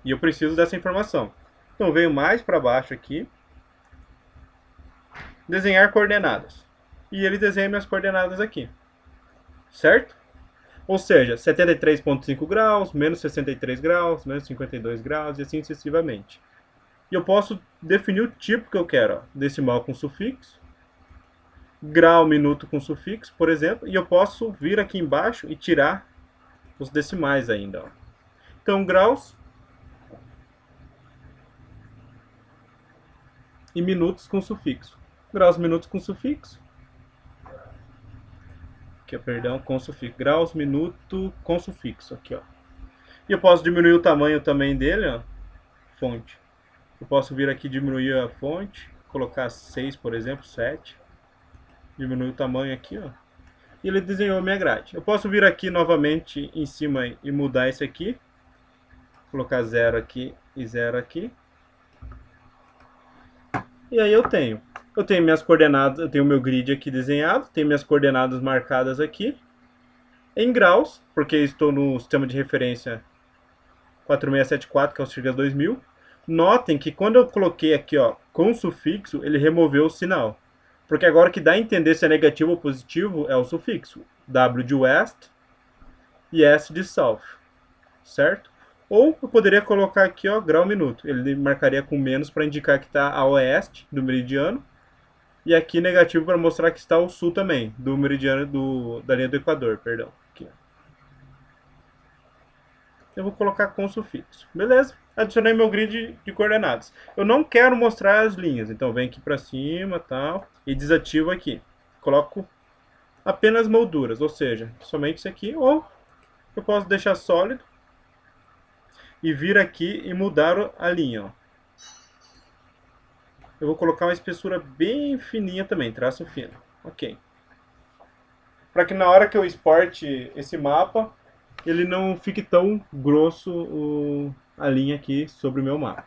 E eu preciso dessa informação. Então eu venho mais para baixo aqui. Desenhar coordenadas. E ele desenha minhas coordenadas aqui. Certo? Ou seja, 73,5 graus, menos 63 graus, menos 52 graus e assim sucessivamente. E eu posso definir o tipo que eu quero. Ó. Decimal com sufixo. Grau, minuto com sufixo, por exemplo. E eu posso vir aqui embaixo e tirar os decimais ainda. Ó. Então, graus e minutos com sufixo. Graus, minutos com sufixo. Aqui, perdão, com sufixo. Graus, minuto com sufixo. Aqui, ó. E eu posso diminuir o tamanho também dele, ó. Fonte. Eu posso vir aqui diminuir a fonte. Colocar 6, por exemplo, 7. Diminuir o tamanho aqui, ó. E ele desenhou a minha grade. Eu posso vir aqui novamente em cima e mudar esse aqui. Colocar 0 aqui e 0 aqui. E aí eu tenho minhas coordenadas, eu tenho o meu grid aqui desenhado, tenho minhas coordenadas marcadas aqui, em graus, porque estou no sistema de referência 4674, que é o Sirgas 2000. Notem que quando eu coloquei aqui, ó, com sufixo, ele removeu o sinal. Porque agora o que dá a entender se é negativo ou positivo é o sufixo. W de west e S de south, certo? Ou eu poderia colocar aqui, ó, grau minuto. Ele marcaria com menos para indicar que está a oeste do meridiano. E aqui negativo para mostrar que está ao sul também, do meridiano da linha do Equador, perdão. Aqui. Eu vou colocar com sufixo. Beleza? Adicionei meu grid de coordenadas. Eu não quero mostrar as linhas, então vem aqui para cima, tal, e desativo aqui. Coloco apenas molduras, ou seja, somente isso aqui, ou eu posso deixar sólido e vir aqui e mudar a linha, ó. Eu vou colocar uma espessura bem fininha também, traço fino. Ok. Para que na hora que eu exporte esse mapa, ele não fique tão grosso a linha aqui sobre o meu mapa.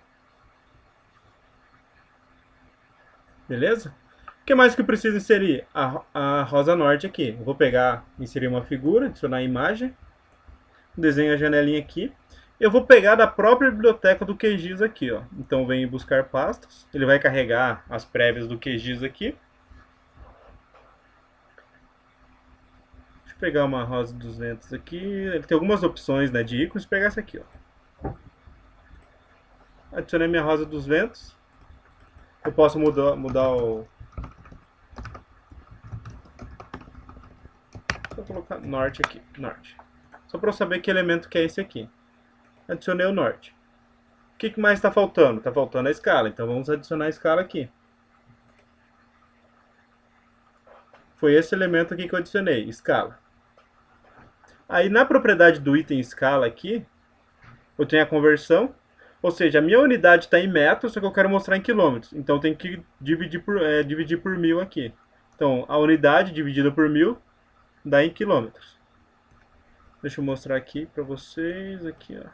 Beleza? O que mais que eu preciso inserir? A rosa norte aqui. Eu vou pegar, inserir uma figura, adicionar a imagem, desenho a janelinha aqui. Eu vou pegar da própria biblioteca do QGIS aqui, ó. Então venho buscar pastas. Ele vai carregar as prévias do QGIS aqui. Deixa eu pegar uma rosa 200 aqui. Ele tem algumas opções, né, de ícones. Vou pegar essa aqui, ó. Adicionei minha rosa 200. Eu posso mudar o... Vou colocar norte aqui, norte. Só para eu saber que elemento que é esse aqui. Adicionei o norte. O que mais está faltando? Está faltando a escala, então vamos adicionar a escala aqui. Foi esse elemento aqui que eu adicionei, escala. Aí na propriedade do item escala aqui, eu tenho a conversão, ou seja, a minha unidade está em metros, só que eu quero mostrar em quilômetros. Então eu tenho que dividir por 1000 aqui. Então, a unidade dividida por 1000 dá em quilômetros. Deixa eu mostrar aqui para vocês, aqui, ó.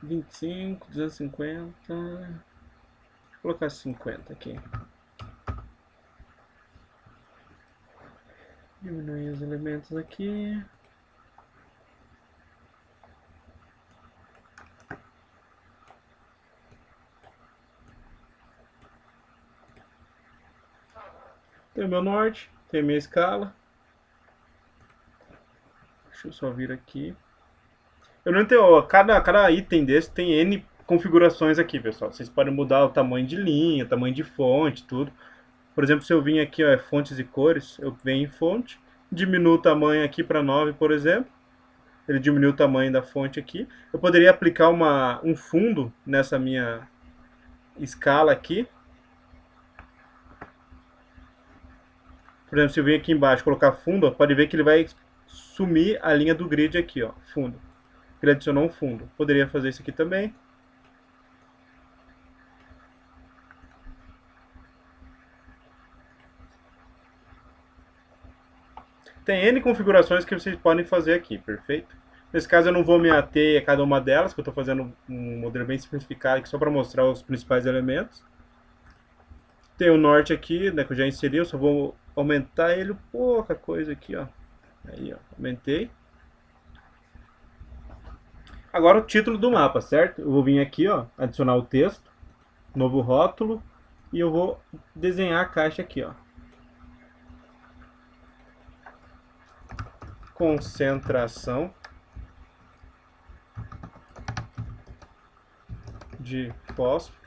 Vinte e cinco, 250. Vou colocar 50 aqui. Diminuir os elementos aqui. Tem o meu norte, tem a minha escala. Deixa eu só vir aqui. Eu não entendo, ó, cada item desse tem N configurações aqui, pessoal. Vocês podem mudar o tamanho de linha, tamanho de fonte, tudo. Por exemplo, se eu vim aqui, ó, fontes e cores, eu venho em fonte, diminuo o tamanho aqui para 9, por exemplo. Ele diminui o tamanho da fonte aqui. Eu poderia aplicar um fundo nessa minha escala aqui. Por exemplo, se eu vir aqui embaixo e colocar fundo, ó, pode ver que ele vai sumir a linha do grid aqui, ó, fundo. Ele adicionou um fundo. Poderia fazer isso aqui também. Tem N configurações que vocês podem fazer aqui, perfeito? Nesse caso eu não vou me ater a cada uma delas, que eu estou fazendo um modelo bem simplificado aqui só para mostrar os principais elementos. Tem o norte aqui, né, que eu já inseri, eu só vou aumentar ele pouca coisa aqui, ó. Aí, ó, aumentei. Agora o título do mapa, certo? Eu vou vir aqui, ó, adicionar o texto, novo rótulo, e eu vou desenhar a caixa aqui, ó. Concentração de fósforo.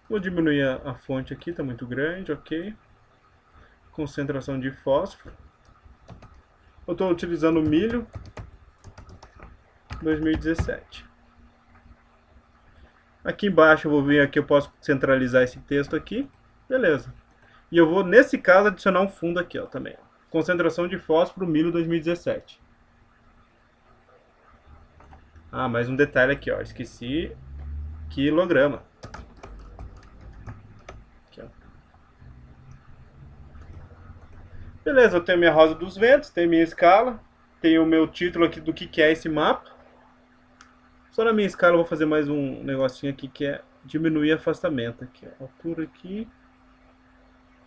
Vou diminuir a fonte aqui, está muito grande, ok. Concentração de fósforo. Eu estou utilizando milho 2017. Aqui embaixo eu vou vir aqui, eu posso centralizar esse texto aqui. Beleza. E eu vou, nesse caso, adicionar um fundo aqui, ó, também. Concentração de fósforo milho 2017. Ah, mais um detalhe aqui, ó. Esqueci quilograma. Aqui, ó. Beleza, eu tenho minha rosa dos ventos, tenho minha escala, tenho o meu título aqui do que é esse mapa. Só na minha escala eu vou fazer mais um negocinho aqui que é diminuir afastamento aqui, ó. Altura aqui.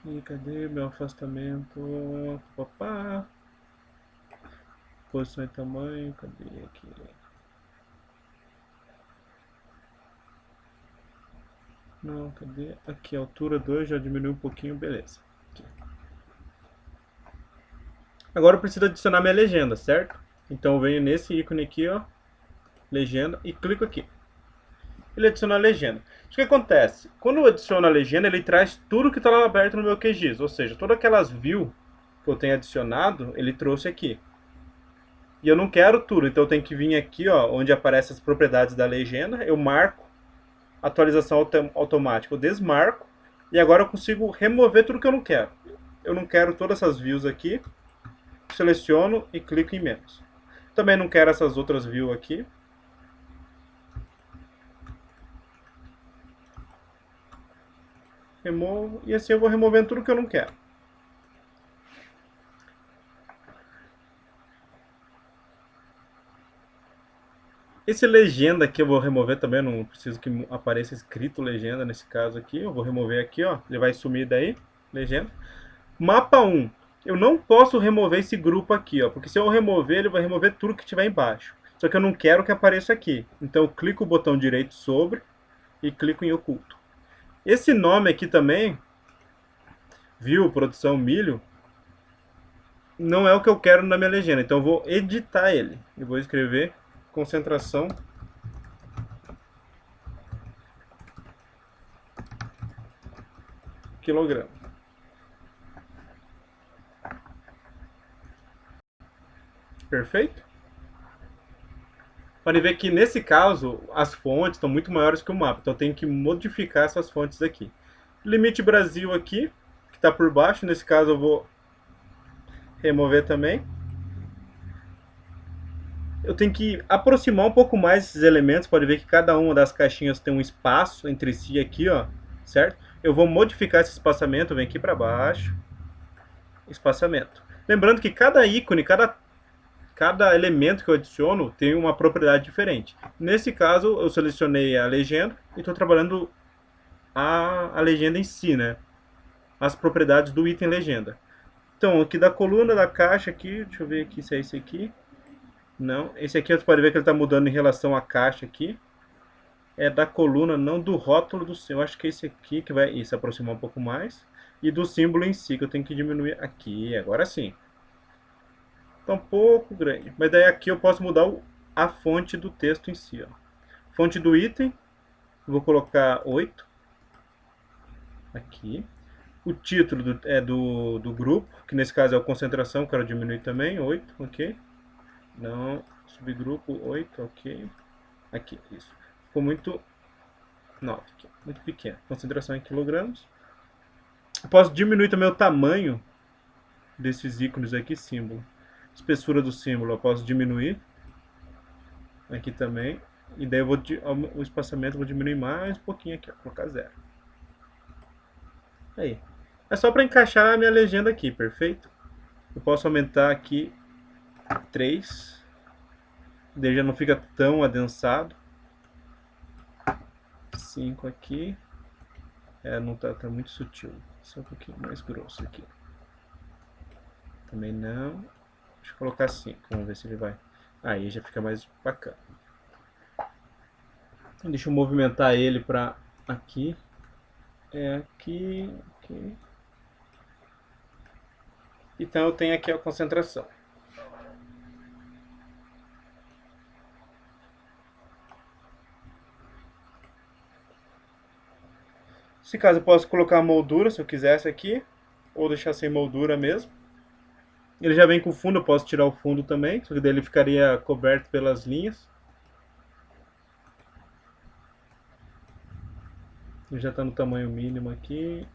E cadê meu afastamento? Papá. Posição e tamanho, cadê aqui? Não, cadê? Aqui, altura 2, já diminuiu um pouquinho, beleza. Aqui. Agora eu preciso adicionar minha legenda, certo? Então eu venho nesse ícone aqui, ó, legenda, e clico aqui. Ele adiciona a legenda. O que acontece? Quando eu adiciono a legenda, ele traz tudo que está lá aberto no meu QGIS, ou seja, todas aquelas views que eu tenho adicionado, ele trouxe aqui. E eu não quero tudo, então eu tenho que vir aqui, ó, onde aparecem as propriedades da legenda, eu marco atualização automática, eu desmarco, e agora eu consigo remover tudo que eu não quero. Eu não quero todas essas views aqui, seleciono e clico em menos. Também não quero essas outras views aqui. Removo, e assim eu vou removendo tudo que eu não quero. Esse legenda aqui eu vou remover também, não preciso que apareça escrito legenda nesse caso aqui. Eu vou remover aqui, ó, ele vai sumir daí, legenda. Mapa 1, eu não posso remover esse grupo aqui, ó, porque se eu remover, ele vai remover tudo que tiver embaixo. Só que eu não quero que apareça aqui. Então eu clico o botão direito sobre e clico em oculto. Esse nome aqui também, viu, produção milho, não é o que eu quero na minha legenda. Então eu vou editar ele. Eu vou escrever concentração quilograma. Perfeito? Pode ver que nesse caso as fontes estão muito maiores que o mapa, então eu tenho que modificar essas fontes aqui. Limite Brasil aqui, que está por baixo, nesse caso eu vou Remover também. Eu tenho que aproximar um pouco mais esses elementos. Pode ver que cada uma das caixinhas tem um espaço entre si aqui, ó, certo? Eu vou modificar esse espaçamento, vem aqui para baixo, espaçamento. Lembrando que cada ícone, cada elemento que eu adiciono tem uma propriedade diferente. Nesse caso, eu selecionei a legenda e estou trabalhando a legenda em si, né? As propriedades do item legenda. Então, aqui da coluna da caixa aqui, deixa eu ver aqui se é esse aqui. Não, esse aqui você pode ver que ele está mudando em relação à caixa aqui. É da coluna, não do rótulo do símbolo. Eu acho que é esse aqui que vai se aproximar um pouco mais. E do símbolo em si, que eu tenho que diminuir aqui. Agora sim. Está um pouco grande. Mas daí aqui eu posso mudar a fonte do texto em si. Ó. Fonte do item, vou colocar 8. Aqui. O título do grupo, que nesse caso é o concentração, quero diminuir também, 8, ok. Não, subgrupo 8, ok. Aqui, isso. Ficou muito 9, aqui, muito pequeno. Concentração em quilogramas. Eu posso diminuir também o tamanho desses ícones aqui, símbolo. Espessura do símbolo eu posso diminuir. Aqui também. E daí eu vou, o espaçamento eu vou diminuir mais um pouquinho aqui, ó, colocar 0. Aí. É só para encaixar a minha legenda aqui, perfeito? Eu posso aumentar aqui 3. Daí já não fica tão adensado. 5 aqui. Não tá muito sutil. Só um pouquinho mais grosso aqui. Também não. Deixa eu colocar 5. Vamos ver se ele vai. Aí já fica mais bacana. Então, deixa eu movimentar ele para aqui. Aqui. Aqui. Então eu tenho aqui a concentração. Nesse caso eu posso colocar a moldura se eu quisesse aqui. Ou deixar sem moldura mesmo. Ele já vem com fundo, eu posso tirar o fundo também. Só que daí ele ficaria coberto pelas linhas. Ele já está no tamanho mínimo aqui.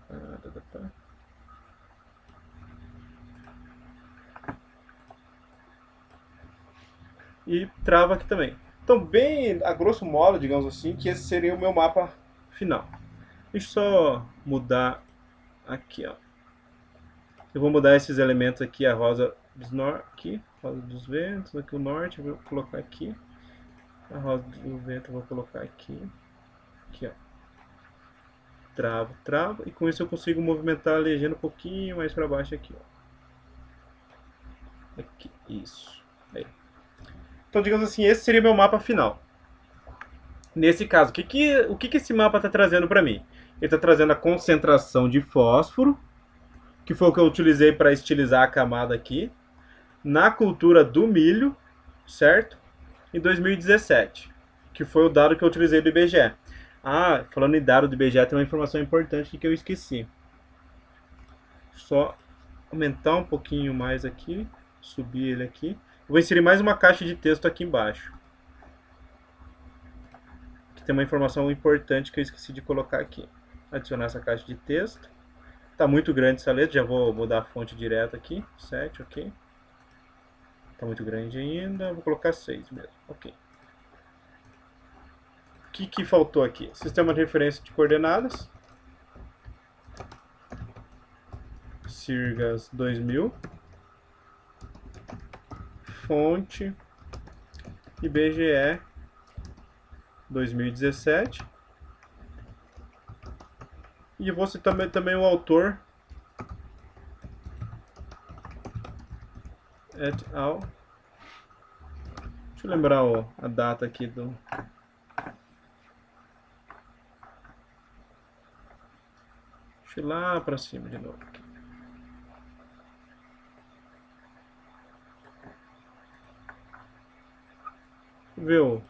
E trava aqui também. Então, bem a grosso modo, digamos assim, que esse seria o meu mapa final. Deixa eu só mudar aqui, ó. Eu vou mudar esses elementos aqui, a rosa dos aqui, rosa dos ventos, aqui o norte, eu vou colocar aqui. A rosa do vento eu vou colocar aqui. Aqui, ó. Travo, travo, e com isso eu consigo movimentar a legenda um pouquinho mais para baixo aqui, ó. Aqui, isso. Aí. Então, digamos assim, esse seria meu mapa final. Nesse caso, o que esse mapa está trazendo para mim? Ele está trazendo a concentração de fósforo, que foi o que eu utilizei para estilizar a camada aqui, na cultura do milho, certo? Em 2017, que foi o dado que eu utilizei do IBGE. Ah, falando em dado do IBGE, tem uma informação importante que eu esqueci. Só aumentar um pouquinho mais aqui, subir ele aqui. Vou inserir mais uma caixa de texto aqui embaixo. Que tem uma informação importante que eu esqueci de colocar aqui. Adicionar essa caixa de texto. Está muito grande essa letra, já vou mudar a fonte direto aqui. 7, ok. Está muito grande ainda, vou colocar 6 mesmo, ok. O que faltou aqui? Sistema de referência de coordenadas. Sirgas 2000. Fonte IBGE 2017. E vou citar também o autor et al. Deixa eu lembrar a data aqui do... Deixa eu ir lá para cima de novo. Ver o...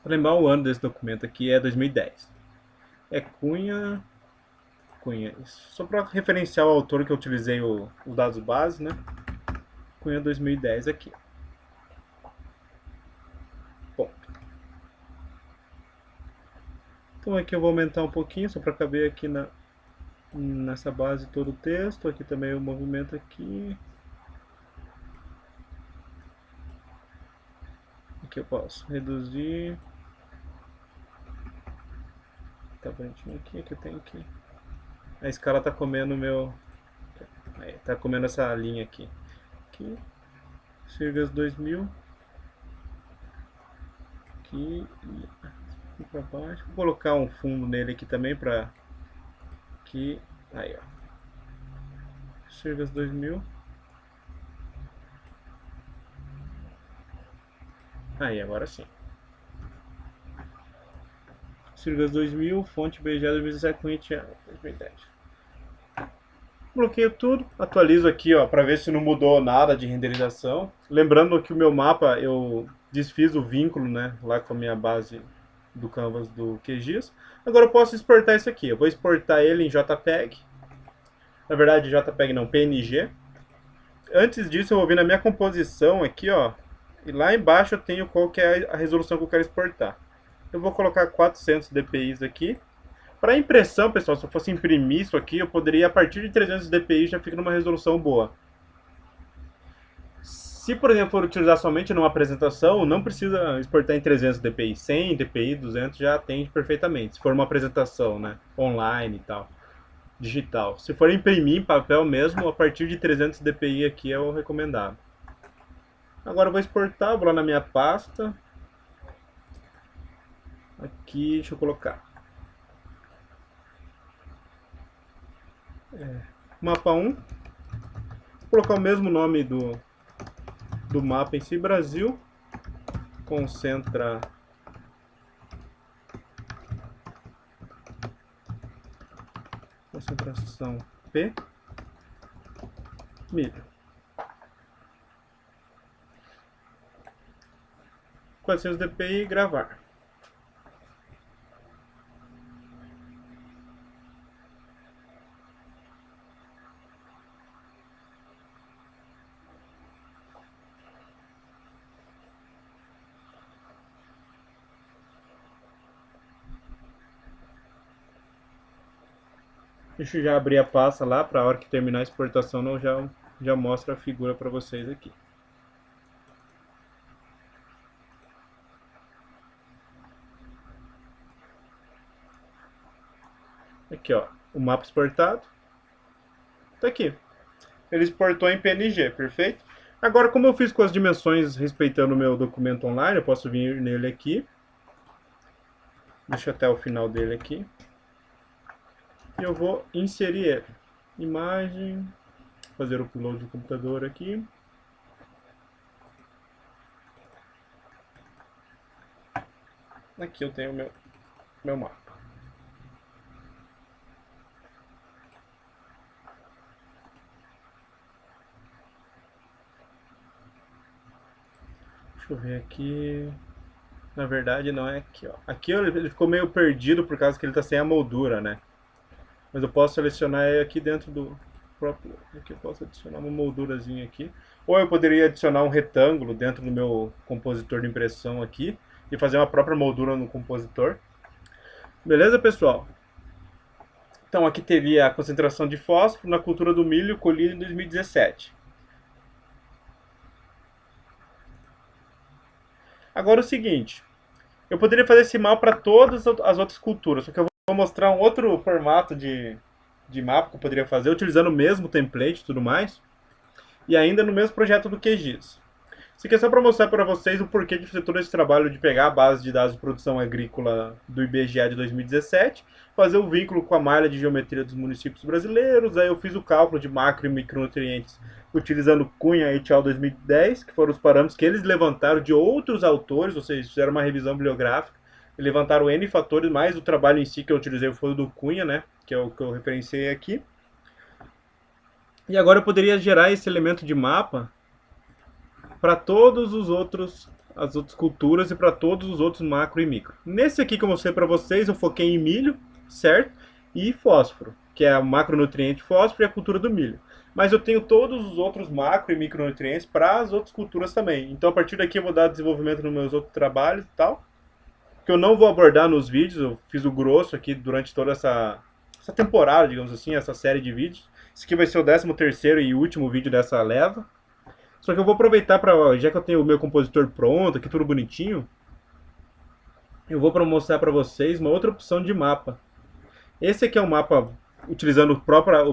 Vou lembrar o ano desse documento aqui, é 2010. É Cunha... Só para referenciar o autor que eu utilizei os dados base, né? Cunha 2010 aqui. Bom. Então aqui eu vou aumentar um pouquinho, só para caber aqui na nessa base todo o texto, aqui também o movimento aqui. Aqui eu posso reduzir. Tá bonitinho aqui, que eu tenho aqui. A escala tá comendo o meu... Aí, tá comendo essa linha aqui. Aqui, Sirgas 2000. Aqui pra baixo. Vou colocar um fundo nele aqui também pra... Aqui, aí ó. Sirgas 2000. Aí, agora sim. Sirgas 2000, fonte BGA 2017, corrente 2010. Bloqueio tudo, atualizo aqui ó, para ver se não mudou nada de renderização. Lembrando que o meu mapa eu desfiz o vínculo, né, lá com a minha base do Canvas do QGIS. Agora eu posso exportar isso aqui. Eu vou exportar ele em JPEG. Na verdade, JPEG não, PNG. Antes disso, eu vou vir na minha composição aqui, ó. E lá embaixo eu tenho qual que é a resolução que eu quero exportar. Eu vou colocar 400 dpi aqui. Para impressão, pessoal, se eu fosse imprimir isso aqui, eu poderia, a partir de 300 dpi, já fica numa resolução boa. Se, por exemplo, for utilizar somente numa apresentação, não precisa exportar em 300 dpi. 100 dpi, 200 já atende perfeitamente. Se for uma apresentação, né, online e tal, digital. Se for imprimir em papel mesmo, a partir de 300 dpi aqui é o recomendado. Agora eu vou exportar, vou lá na minha pasta. Aqui, deixa eu colocar. Mapa 1. Vou colocar o mesmo nome do mapa em si, Brasil. Concentra concentração P. Milho. 400 dpi e gravar. Deixa eu já abrir a pasta lá, para a hora que terminar a exportação eu já mostro a figura para vocês aqui. Aqui ó, o mapa exportado. Tá aqui. Ele exportou em PNG, perfeito? Agora, como eu fiz com as dimensões respeitando o meu documento online, eu posso vir nele aqui. Deixa até o final dele aqui. E eu vou inserir ele. Imagem. Fazer o upload do computador aqui. Aqui eu tenho o meu mapa. Deixa eu ver aqui. Na verdade não é aqui, ó. Aqui ele ficou meio perdido por causa que ele está sem a moldura, né? Mas eu posso selecionar ele aqui dentro do próprio... Aqui eu posso adicionar uma moldurazinha aqui. Ou eu poderia adicionar um retângulo dentro do meu compositor de impressão aqui e fazer uma própria moldura no compositor. Beleza, pessoal? Então aqui teria a concentração de fósforo na cultura do milho colhida em 2017. Agora o seguinte, eu poderia fazer esse mapa para todas as outras culturas, só que eu vou mostrar um outro formato de mapa que eu poderia fazer, utilizando o mesmo template e tudo mais, e ainda no mesmo projeto do QGIS. Isso aqui é só para mostrar para vocês o porquê de fazer todo esse trabalho de pegar a base de dados de produção agrícola do IBGE de 2017, fazer o vínculo com a malha de geometria dos municípios brasileiros, aí eu fiz o cálculo de macro e micronutrientes utilizando Cunha et al. 2010, que foram os parâmetros que eles levantaram de outros autores, ou seja, fizeram uma revisão bibliográfica, e levantaram N fatores, mais o trabalho em si que eu utilizei foi o do Cunha, né, que é o que eu referenciei aqui. E agora eu poderia gerar esse elemento de mapa para todos os outros as outras culturas e para todos os outros macro e micro. Nesse aqui que eu mostrei para vocês, eu foquei em milho, certo? E fósforo, que é o macronutriente fósforo e a cultura do milho. Mas eu tenho todos os outros macro e micronutrientes para as outras culturas também. Então a partir daqui eu vou dar desenvolvimento nos meus outros trabalhos e tal, que eu não vou abordar nos vídeos, eu fiz o grosso aqui durante toda essa essa temporada, digamos assim, essa série de vídeos. Esse aqui vai ser o 13º e último vídeo dessa leva. Só que eu vou aproveitar para, já que eu tenho o meu compositor pronto, aqui tudo bonitinho, eu vou mostrar para vocês uma outra opção de mapa. Esse aqui é um mapa utilizando o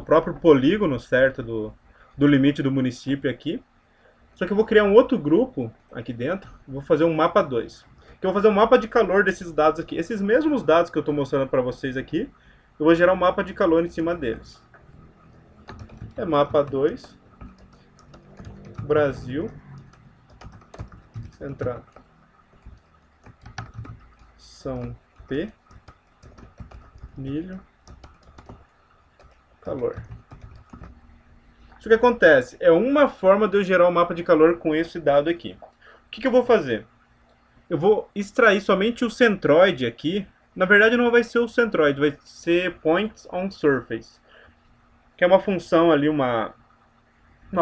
próprio polígono, certo, do limite do município aqui. Só que eu vou criar um outro grupo aqui dentro, vou fazer um mapa 2. Que eu vou fazer um mapa de calor desses dados aqui. Esses mesmos dados que eu estou mostrando para vocês aqui, eu vou gerar um mapa de calor em cima deles. É mapa 2, Brasil, Central, São P, milho, calor. Isso que acontece, é uma forma de eu gerar um mapa de calor com esse dado aqui. O que eu vou fazer? Eu vou extrair somente o centroid aqui. Na verdade não vai ser o centroid, vai ser Points on Surface. Que é uma função ali, uma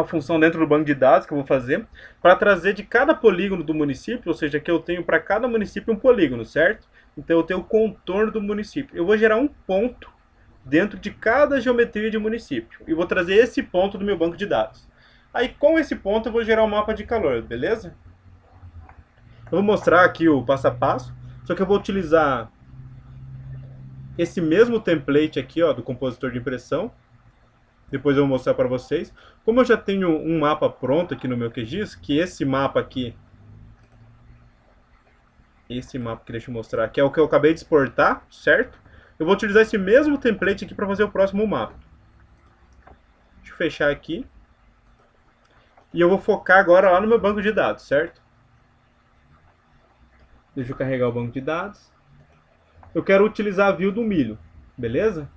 função dentro do banco de dados que eu vou fazer para trazer de cada polígono do município, ou seja, que eu tenho para cada município um polígono, certo? Então eu tenho o contorno do município. Eu vou gerar um ponto dentro de cada geometria de município e vou trazer esse ponto do meu banco de dados. Aí com esse ponto eu vou gerar um mapa de calor, beleza? Eu vou mostrar aqui o passo a passo, só que eu vou utilizar esse mesmo template aqui, ó, do compositor de impressão. Depois eu vou mostrar para vocês. Como eu já tenho um mapa pronto aqui no meu QGIS, que esse mapa aqui, deixa eu mostrar, que é o que eu acabei de exportar, certo? Eu vou utilizar esse mesmo template aqui para fazer o próximo mapa. Deixa eu fechar aqui. E eu vou focar agora lá no meu banco de dados, certo? Deixa eu carregar o banco de dados. Eu quero utilizar a view do milho, beleza?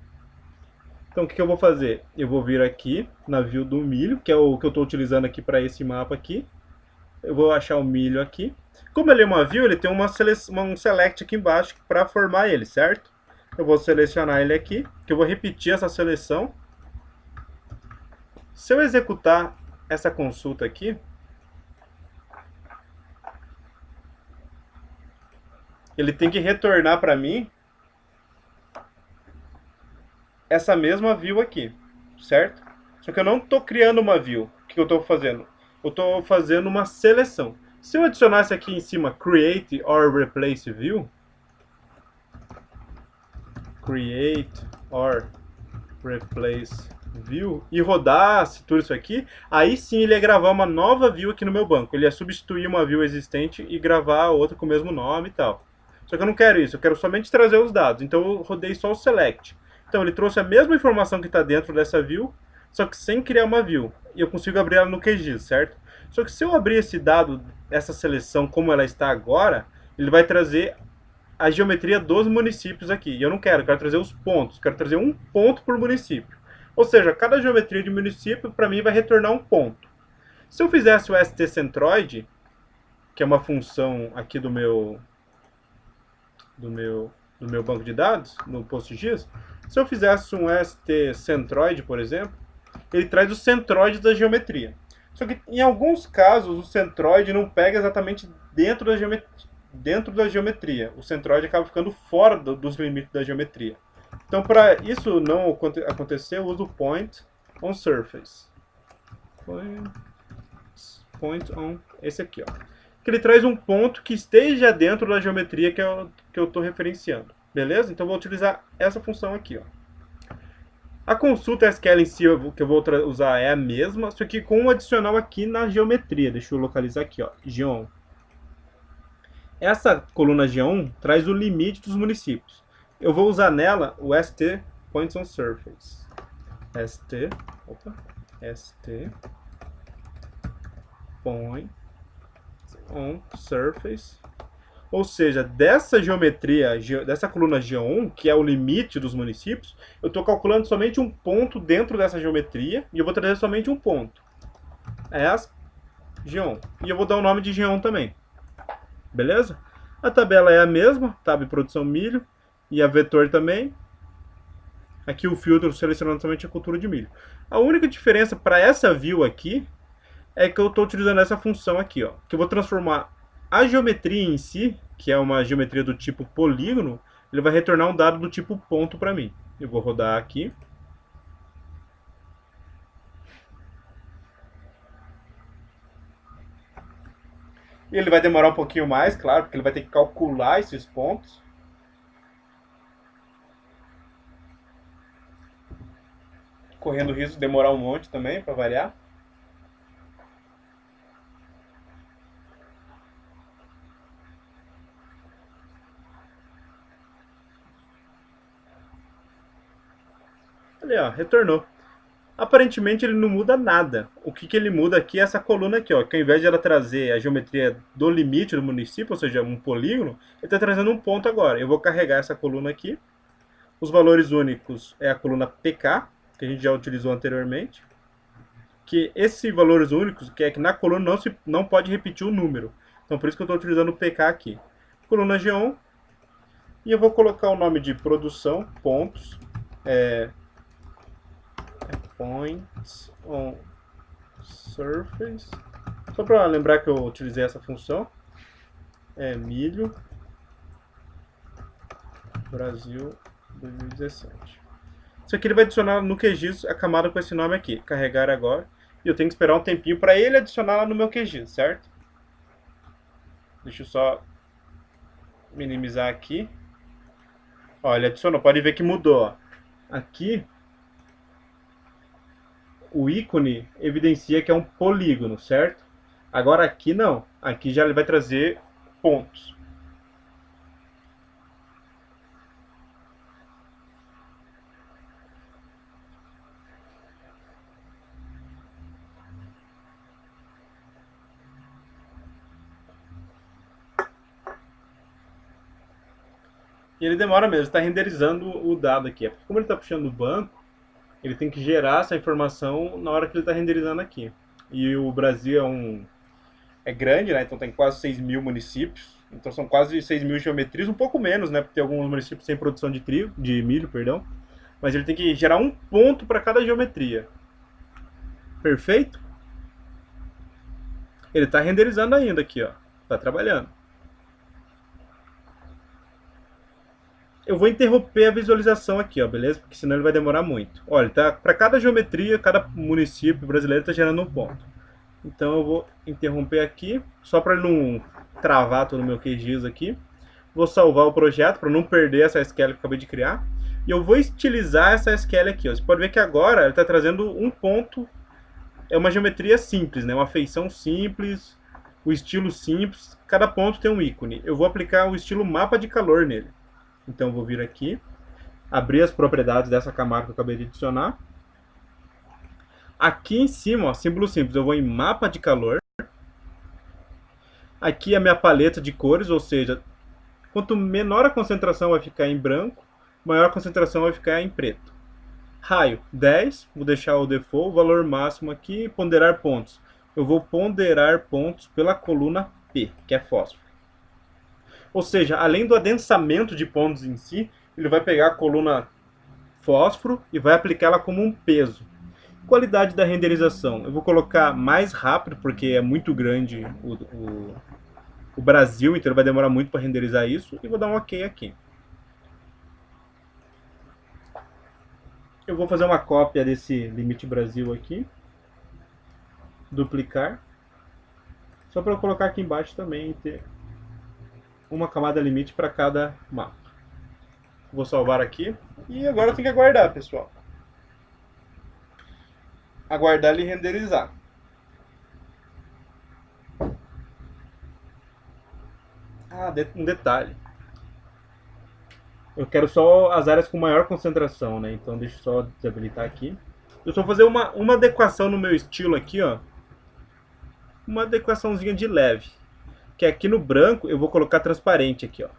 Então o que eu vou fazer? Eu vou vir aqui na view do milho, que é o que eu estou utilizando aqui para esse mapa aqui. Eu vou achar o milho aqui. Como ele é uma view, ele tem um select aqui embaixo para formar ele, certo? Eu vou selecionar ele aqui, que eu vou repetir essa seleção. Se eu executar essa consulta aqui, ele tem que retornar para mim essa mesma view aqui, certo? Só que eu não estou criando uma view. O que eu estou fazendo? Eu estou fazendo uma seleção. Se eu adicionasse aqui em cima Create or Replace View, Create or Replace View, e rodasse tudo isso aqui, aí sim ele ia gravar uma nova view aqui no meu banco. Ele ia substituir uma view existente e gravar outra com o mesmo nome e tal. Só que eu não quero isso, eu quero somente trazer os dados. Então eu rodei só o Select. Então ele trouxe a mesma informação que está dentro dessa view, só que sem criar uma view. E eu consigo abrir ela no QGIS, certo? Só que se eu abrir esse dado, essa seleção como ela está agora, ele vai trazer a geometria dos municípios aqui. E eu não quero, eu quero trazer os pontos. Quero trazer um ponto por município. Ou seja, cada geometria de município, para mim, vai retornar um ponto. Se eu fizesse o stCentroid, que é uma função aqui do meu banco de dados, no PostGIS, se eu fizesse um stCentroid, por exemplo, ele traz os centroides da geometria. Só que em alguns casos o centroide não pega exatamente dentro da geometria. O centroide acaba ficando fora dos limites da geometria. Então, para isso não acontecer, eu uso Point on Surface. Point on, esse aqui, ó. Que ele traz um ponto que esteja dentro da geometria que eu estou referenciando. Beleza? Então, eu vou utilizar essa função aqui, ó. A consulta SQL em si que eu vou usar é a mesma, só que com um adicional aqui na geometria. Deixa eu localizar aqui, ó, Geom. Essa coluna Geom traz o limite dos municípios. Eu vou usar nela o ST Points on Surface. ST Point on Surface. Ou seja, dessa geometria, dessa coluna G1, que é o limite dos municípios, eu estou calculando somente um ponto dentro dessa geometria e eu vou trazer somente um ponto. É essa G1. E eu vou dar o nome de G1 também. Beleza? A tabela é a mesma, tab produção milho, e a vetor também. Aqui o filtro selecionando somente a cultura de milho. A única diferença para essa view aqui é que eu estou utilizando essa função aqui, ó, que eu vou transformar a geometria em si, que é uma geometria do tipo polígono, ele vai retornar um dado do tipo ponto para mim. Eu vou rodar aqui. E ele vai demorar um pouquinho mais, claro, porque ele vai ter que calcular esses pontos. Correndo o risco de demorar um monte também, para variar. Ali, ó, retornou. Aparentemente ele não muda nada. O que, que ele muda aqui é essa coluna aqui, ó, que ao invés de ela trazer a geometria do limite do município, ou seja, um polígono, ele está trazendo um ponto agora. Eu vou carregar essa coluna aqui. Os valores únicos é a coluna PK, que a gente já utilizou anteriormente. Que esses valores únicos, que é que na coluna não pode repetir o número. Então por isso que eu estou utilizando o PK aqui. Coluna G1. E eu vou colocar o nome de produção, pontos, points on surface. Só para lembrar que eu utilizei essa função. Milho, Brasil 2017. Isso aqui ele vai adicionar no QGIS a camada com esse nome aqui. Carregar agora. E eu tenho que esperar um tempinho para ele adicionar lá no meu QGIS, certo? Deixa eu só minimizar aqui. Ó, ele adicionou. Pode ver que mudou. Ó. Aqui, o ícone evidencia que é um polígono, certo? Agora aqui não. Aqui já ele vai trazer pontos. E ele demora mesmo, está renderizando o dado aqui. Como ele está puxando o banco, ele tem que gerar essa informação na hora que ele está renderizando aqui. E o Brasil é grande, né? Então tem quase 6 mil municípios. Então são quase 6 mil geometrias, um pouco menos, né? Porque tem alguns municípios sem produção de trigo, de milho, perdão. Mas ele tem que gerar um ponto para cada geometria. Perfeito? Ele está renderizando ainda aqui, ó. Está trabalhando. Eu vou interromper a visualização aqui, ó, beleza? Porque senão ele vai demorar muito. Olha, tá, para cada geometria, cada município brasileiro está gerando um ponto. Então eu vou interromper aqui, só para ele não travar todo o meu QGIS aqui. Vou salvar o projeto para não perder essa SQL que eu acabei de criar. E eu vou estilizar essa SQL aqui. Ó. Você pode ver que agora ele está trazendo um ponto. É uma geometria simples, né? Uma feição simples, o estilo simples. Cada ponto tem um ícone. Eu vou aplicar o estilo mapa de calor nele. Então eu vou vir aqui, abrir as propriedades dessa camada que eu acabei de adicionar. Aqui em cima, ó, símbolo simples, eu vou em mapa de calor. Aqui é a minha paleta de cores, ou seja, quanto menor a concentração vai ficar em branco, maior a concentração vai ficar em preto. Raio, 10, vou deixar o default, valor máximo aqui, ponderar pontos. Eu vou ponderar pontos pela coluna P, que é fósforo. Ou seja, além do adensamento de pontos em si, ele vai pegar a coluna fósforo e vai aplicá-la como um peso. Qualidade da renderização, eu vou colocar mais rápido, porque é muito grande o Brasil, então vai demorar muito para renderizar isso, e vou dar um OK aqui. Eu vou fazer uma cópia desse limite Brasil aqui, duplicar, só para eu colocar aqui embaixo também e ter uma camada limite para cada mapa. Vou salvar aqui, e agora eu tenho que aguardar, pessoal. Aguardar ele renderizar. Um detalhe. Eu quero só as áreas com maior concentração, né? Então deixa eu só desabilitar aqui. Eu só vou fazer uma adequação no meu estilo aqui, ó. Uma adequaçãozinha de leve. Que aqui no branco eu vou colocar transparente aqui, ó.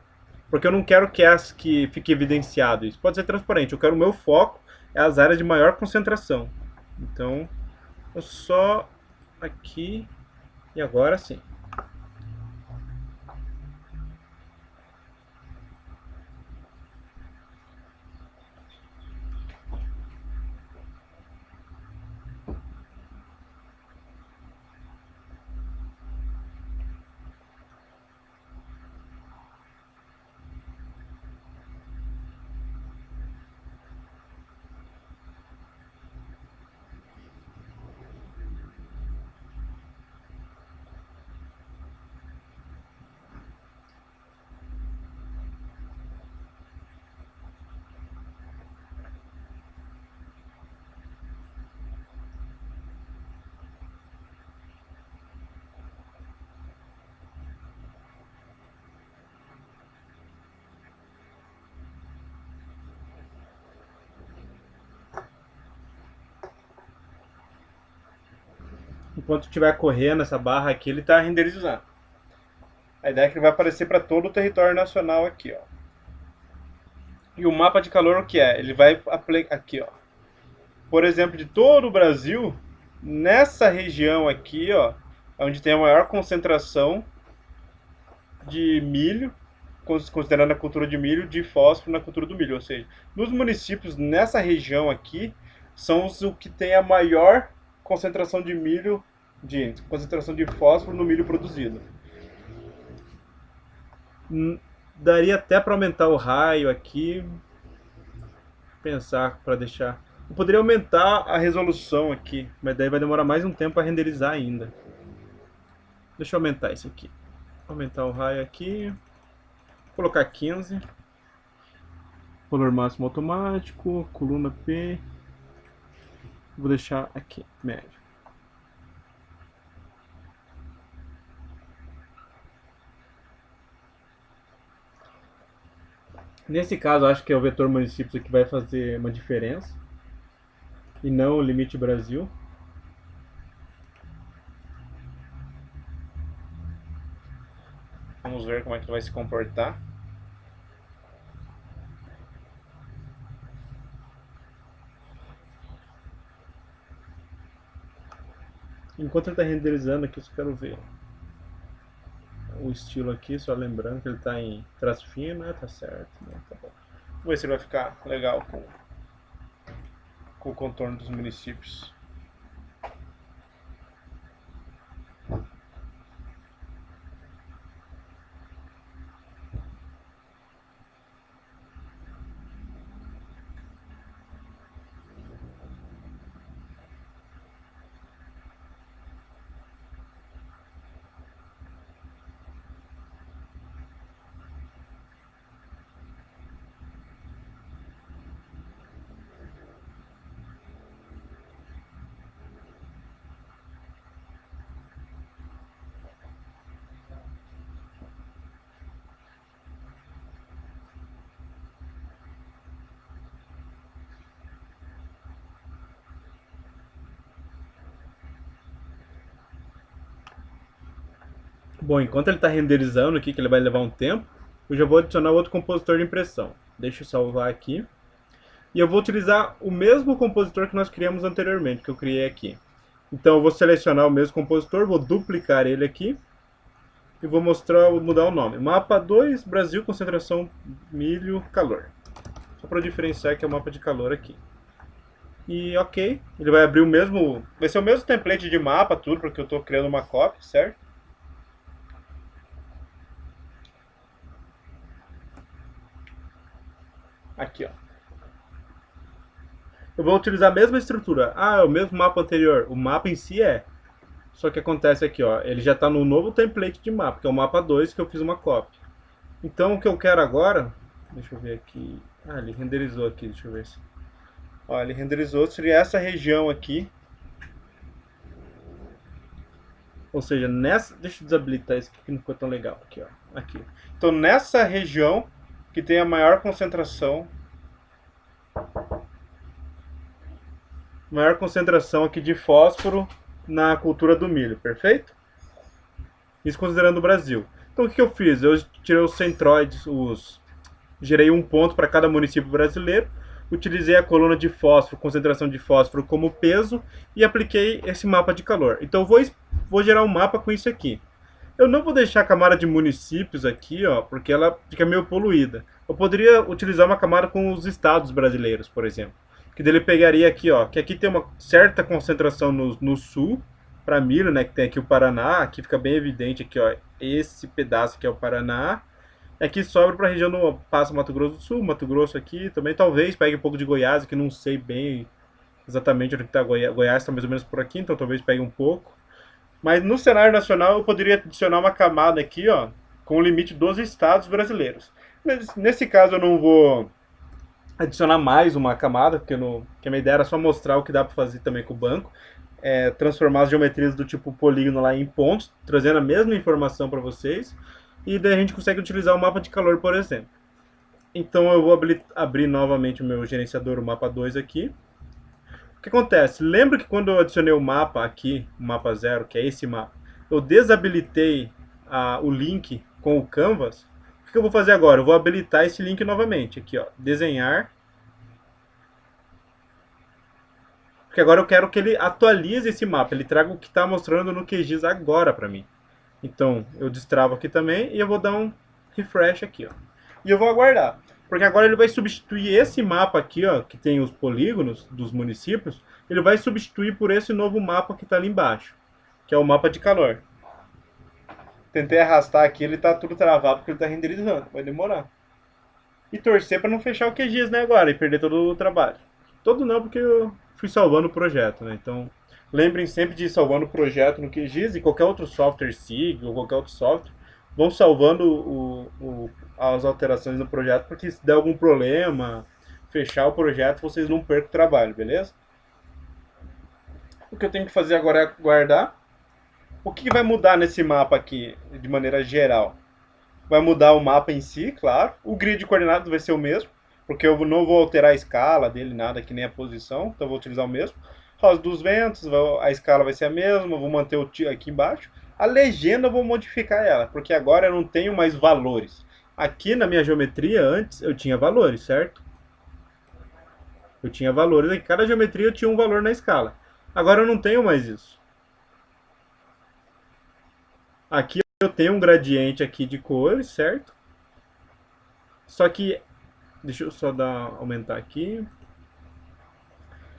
Porque eu não quero que fique evidenciado isso. Pode ser transparente. Eu quero o meu foco é as áreas de maior concentração. Então, eu só aqui e agora sim. Enquanto estiver correndo essa barra aqui, ele está renderizando. A ideia é que ele vai aparecer para todo o território nacional aqui, ó. E o mapa de calor o que é? Ele vai aqui, ó. Por exemplo, de todo o Brasil, nessa região aqui, ó, onde tem a maior concentração de milho, considerando a cultura de milho, de fósforo na cultura do milho. Ou seja, nos municípios nessa região aqui, são os que tem a maior concentração de milho, de concentração de fósforo no milho produzido. Daria até para aumentar o raio aqui, pensar para deixar. Eu poderia aumentar a resolução aqui, mas daí vai demorar mais um tempo para renderizar ainda. Deixa eu aumentar isso aqui. Aumentar o raio aqui. Vou colocar 15. Valor máximo automático. Coluna P. Vou deixar aqui, médio. Nesse caso, acho que é o vetor municípios que vai fazer uma diferença. E não o limite Brasil. Vamos ver como é que ele vai se comportar. Enquanto ele está renderizando aqui, eu só quero ver o estilo aqui, só lembrando que ele está em traço fino, né? Tá certo, né? Tá bom. Vamos ver se ele vai ficar legal com o contorno dos municípios. Bom, enquanto ele está renderizando aqui, que ele vai levar um tempo, eu já vou adicionar outro compositor de impressão. Deixa eu salvar aqui. E eu vou utilizar o mesmo compositor que nós criamos anteriormente, que eu criei aqui. Então eu vou selecionar o mesmo compositor, vou duplicar ele aqui e vou mudar o nome. Mapa 2, Brasil, concentração, milho, calor. Só para diferenciar que é o mapa de calor aqui. E ok, ele vai abrir o mesmo, vai ser o mesmo template de mapa, tudo, porque eu estou criando uma cópia, certo? Aqui, ó. Eu vou utilizar a mesma estrutura. Ah, é o mesmo mapa anterior. O mapa em si é. Só que acontece aqui, ó. Ele já está no novo template de mapa, que é o mapa 2, que eu fiz uma cópia. Então o que eu quero agora... Deixa eu ver aqui. Ah, ele renderizou aqui. Deixa eu ver se... Ó, ele renderizou. Seria essa região aqui. Ou seja, nessa... Deixa eu desabilitar isso aqui que não ficou tão legal. Aqui, ó. Aqui. Então nessa região que tem a maior concentração aqui de fósforo na cultura do milho, perfeito? Isso considerando o Brasil. Então o que eu fiz? Eu tirei os centroides, gerei um ponto para cada município brasileiro, utilizei a coluna de fósforo, concentração de fósforo como peso e apliquei esse mapa de calor. Então eu vou gerar um mapa com isso aqui. Eu não vou deixar a camada de municípios aqui, ó, porque ela fica meio poluída. Eu poderia utilizar uma camada com os estados brasileiros, por exemplo. Que dele pegaria aqui, ó, que aqui tem uma certa concentração no sul, para milho, né, que tem aqui o Paraná, aqui fica bem evidente aqui, ó, esse pedaço aqui é o Paraná. Aqui sobra para a região do passa Mato Grosso do Sul, Mato Grosso aqui, também talvez pegue um pouco de Goiás, que não sei bem exatamente onde está Goiás, está mais ou menos por aqui, então talvez pegue um pouco. Mas no cenário nacional eu poderia adicionar uma camada aqui, ó, com o limite dos estados brasileiros. Nesse caso eu não vou adicionar mais uma camada, porque a minha ideia era só mostrar o que dá para fazer também com o banco. Transformar as geometrias do tipo polígono lá em pontos, trazendo a mesma informação para vocês. E daí a gente consegue utilizar o mapa de calor, por exemplo. Então eu vou abrir novamente o meu gerenciador, o mapa 2 aqui. O que acontece? Lembra que quando eu adicionei o mapa aqui, o mapa zero, que é esse mapa, eu desabilitei o link com o Canvas? O que eu vou fazer agora? Eu vou habilitar esse link novamente. Aqui, ó, desenhar. Porque agora eu quero que ele atualize esse mapa, ele traga o que está mostrando no QGIS agora para mim. Então, eu destravo aqui também e eu vou dar um refresh aqui, ó. E eu vou aguardar. Porque agora ele vai substituir esse mapa aqui, ó, que tem os polígonos dos municípios, ele vai substituir por esse novo mapa que está ali embaixo, que é o mapa de calor. Tentei arrastar aqui, ele tá tudo travado porque ele tá renderizando, vai demorar. E torcer para não fechar o QGIS, né, agora, e perder todo o trabalho. Todo não, porque eu fui salvando o projeto, né, então... Lembrem sempre de ir salvando o projeto no QGIS e qualquer outro software SIG ou qualquer outro software. Vão salvando as alterações no projeto, porque se der algum problema, fechar o projeto, vocês não percam o trabalho, beleza? O que eu tenho que fazer agora é guardar. O que vai mudar nesse mapa aqui, de maneira geral? Vai mudar o mapa em si, claro. O grid de coordenadas vai ser o mesmo, porque eu não vou alterar a escala dele, nada, que nem a posição, então eu vou utilizar o mesmo. Rosa dos ventos, a escala vai ser a mesma, vou manter o aqui embaixo. A legenda eu vou modificar ela, porque agora eu não tenho mais valores. Aqui na minha geometria, antes, eu tinha valores, certo? Eu tinha valores, em cada geometria eu tinha um valor na escala. Agora eu não tenho mais isso. Aqui eu tenho um gradiente aqui de cores, certo? Só que, deixa eu só aumentar aqui.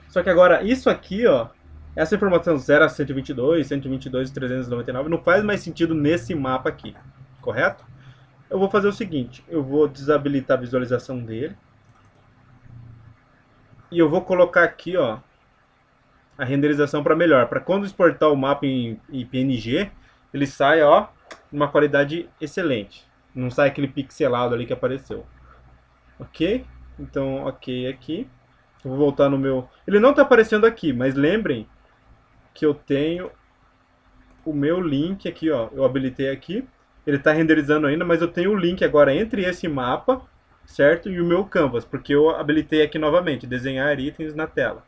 Só que agora, isso aqui, ó, essa informação 0 a 122, 122 e 399 não faz mais sentido nesse mapa aqui, correto? Eu vou fazer o seguinte, eu vou desabilitar a visualização dele. E eu vou colocar aqui, ó, a renderização para melhor. Para quando exportar o mapa em PNG, ele sai, ó, uma qualidade excelente. Não sai aquele pixelado ali que apareceu. Ok? Então, ok aqui. Eu vou voltar no meu... Ele não está aparecendo aqui, mas lembrem que eu tenho o meu link aqui, ó. Eu habilitei aqui. Ele está renderizando ainda, mas eu tenho o link agora entre esse mapa, certo? E o meu canvas, porque eu habilitei aqui novamente, desenhar itens na tela.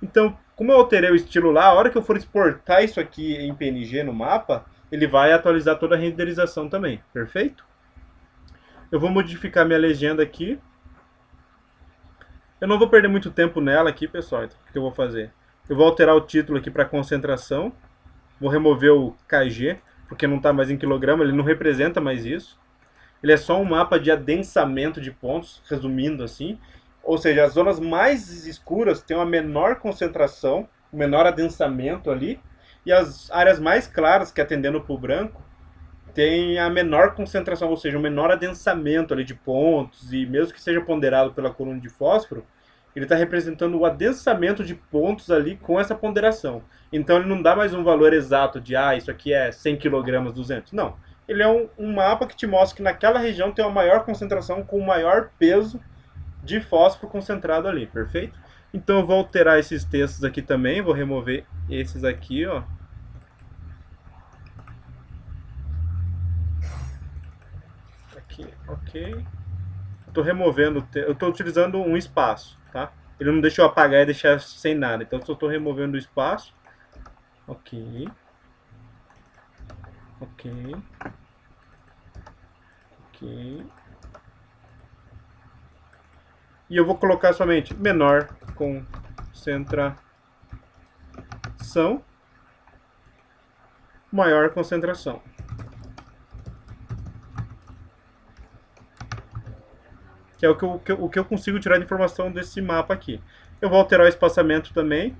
Então, como eu alterei o estilo lá, a hora que eu for exportar isso aqui em PNG no mapa, ele vai atualizar toda a renderização também, perfeito? Eu vou modificar minha legenda aqui. Eu não vou perder muito tempo nela aqui, pessoal. Então, o que eu vou fazer? Eu vou alterar o título aqui para concentração. Vou remover o kg, porque não está mais em quilograma, ele não representa mais isso. Ele é só um mapa de adensamento de pontos, resumindo assim. Ou seja, as zonas mais escuras têm uma menor concentração, um menor adensamento ali. E as áreas mais claras, que atendendo para o branco, tem a menor concentração, ou seja, um menor adensamento ali de pontos, e mesmo que seja ponderado pela coluna de fósforo, ele está representando o adensamento de pontos ali com essa ponderação. Então ele não dá mais um valor exato de, isso aqui é 100 kg, 200. Não. Ele é um mapa que te mostra que naquela região tem uma maior concentração com o maior peso de fósforo concentrado ali, perfeito? Então eu vou alterar esses textos aqui também, vou remover esses aqui, ó. Aqui, ok. Estou removendo, eu estou utilizando um espaço, tá? Ele não deixa eu apagar e deixar sem nada, então eu só estou removendo o espaço. Ok, ok, ok. E eu vou colocar somente menor concentração, maior concentração. Que é o que eu consigo tirar de informação desse mapa aqui. Eu vou alterar o espaçamento também,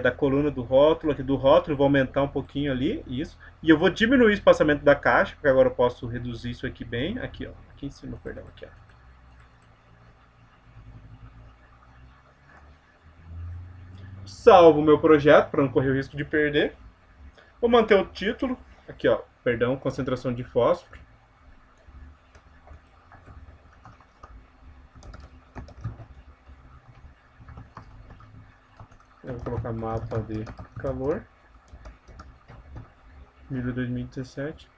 da coluna do rótulo, aqui do rótulo, vou aumentar um pouquinho ali, isso. E eu vou diminuir o espaçamento da caixa, porque agora eu posso reduzir isso aqui bem. Aqui, ó, aqui em cima, perdão, aqui, ó. Salvo o meu projeto, para não correr o risco de perder. Vou manter o título, aqui, ó, perdão, concentração de fósforo. Eu vou colocar mapa de calor. 2017.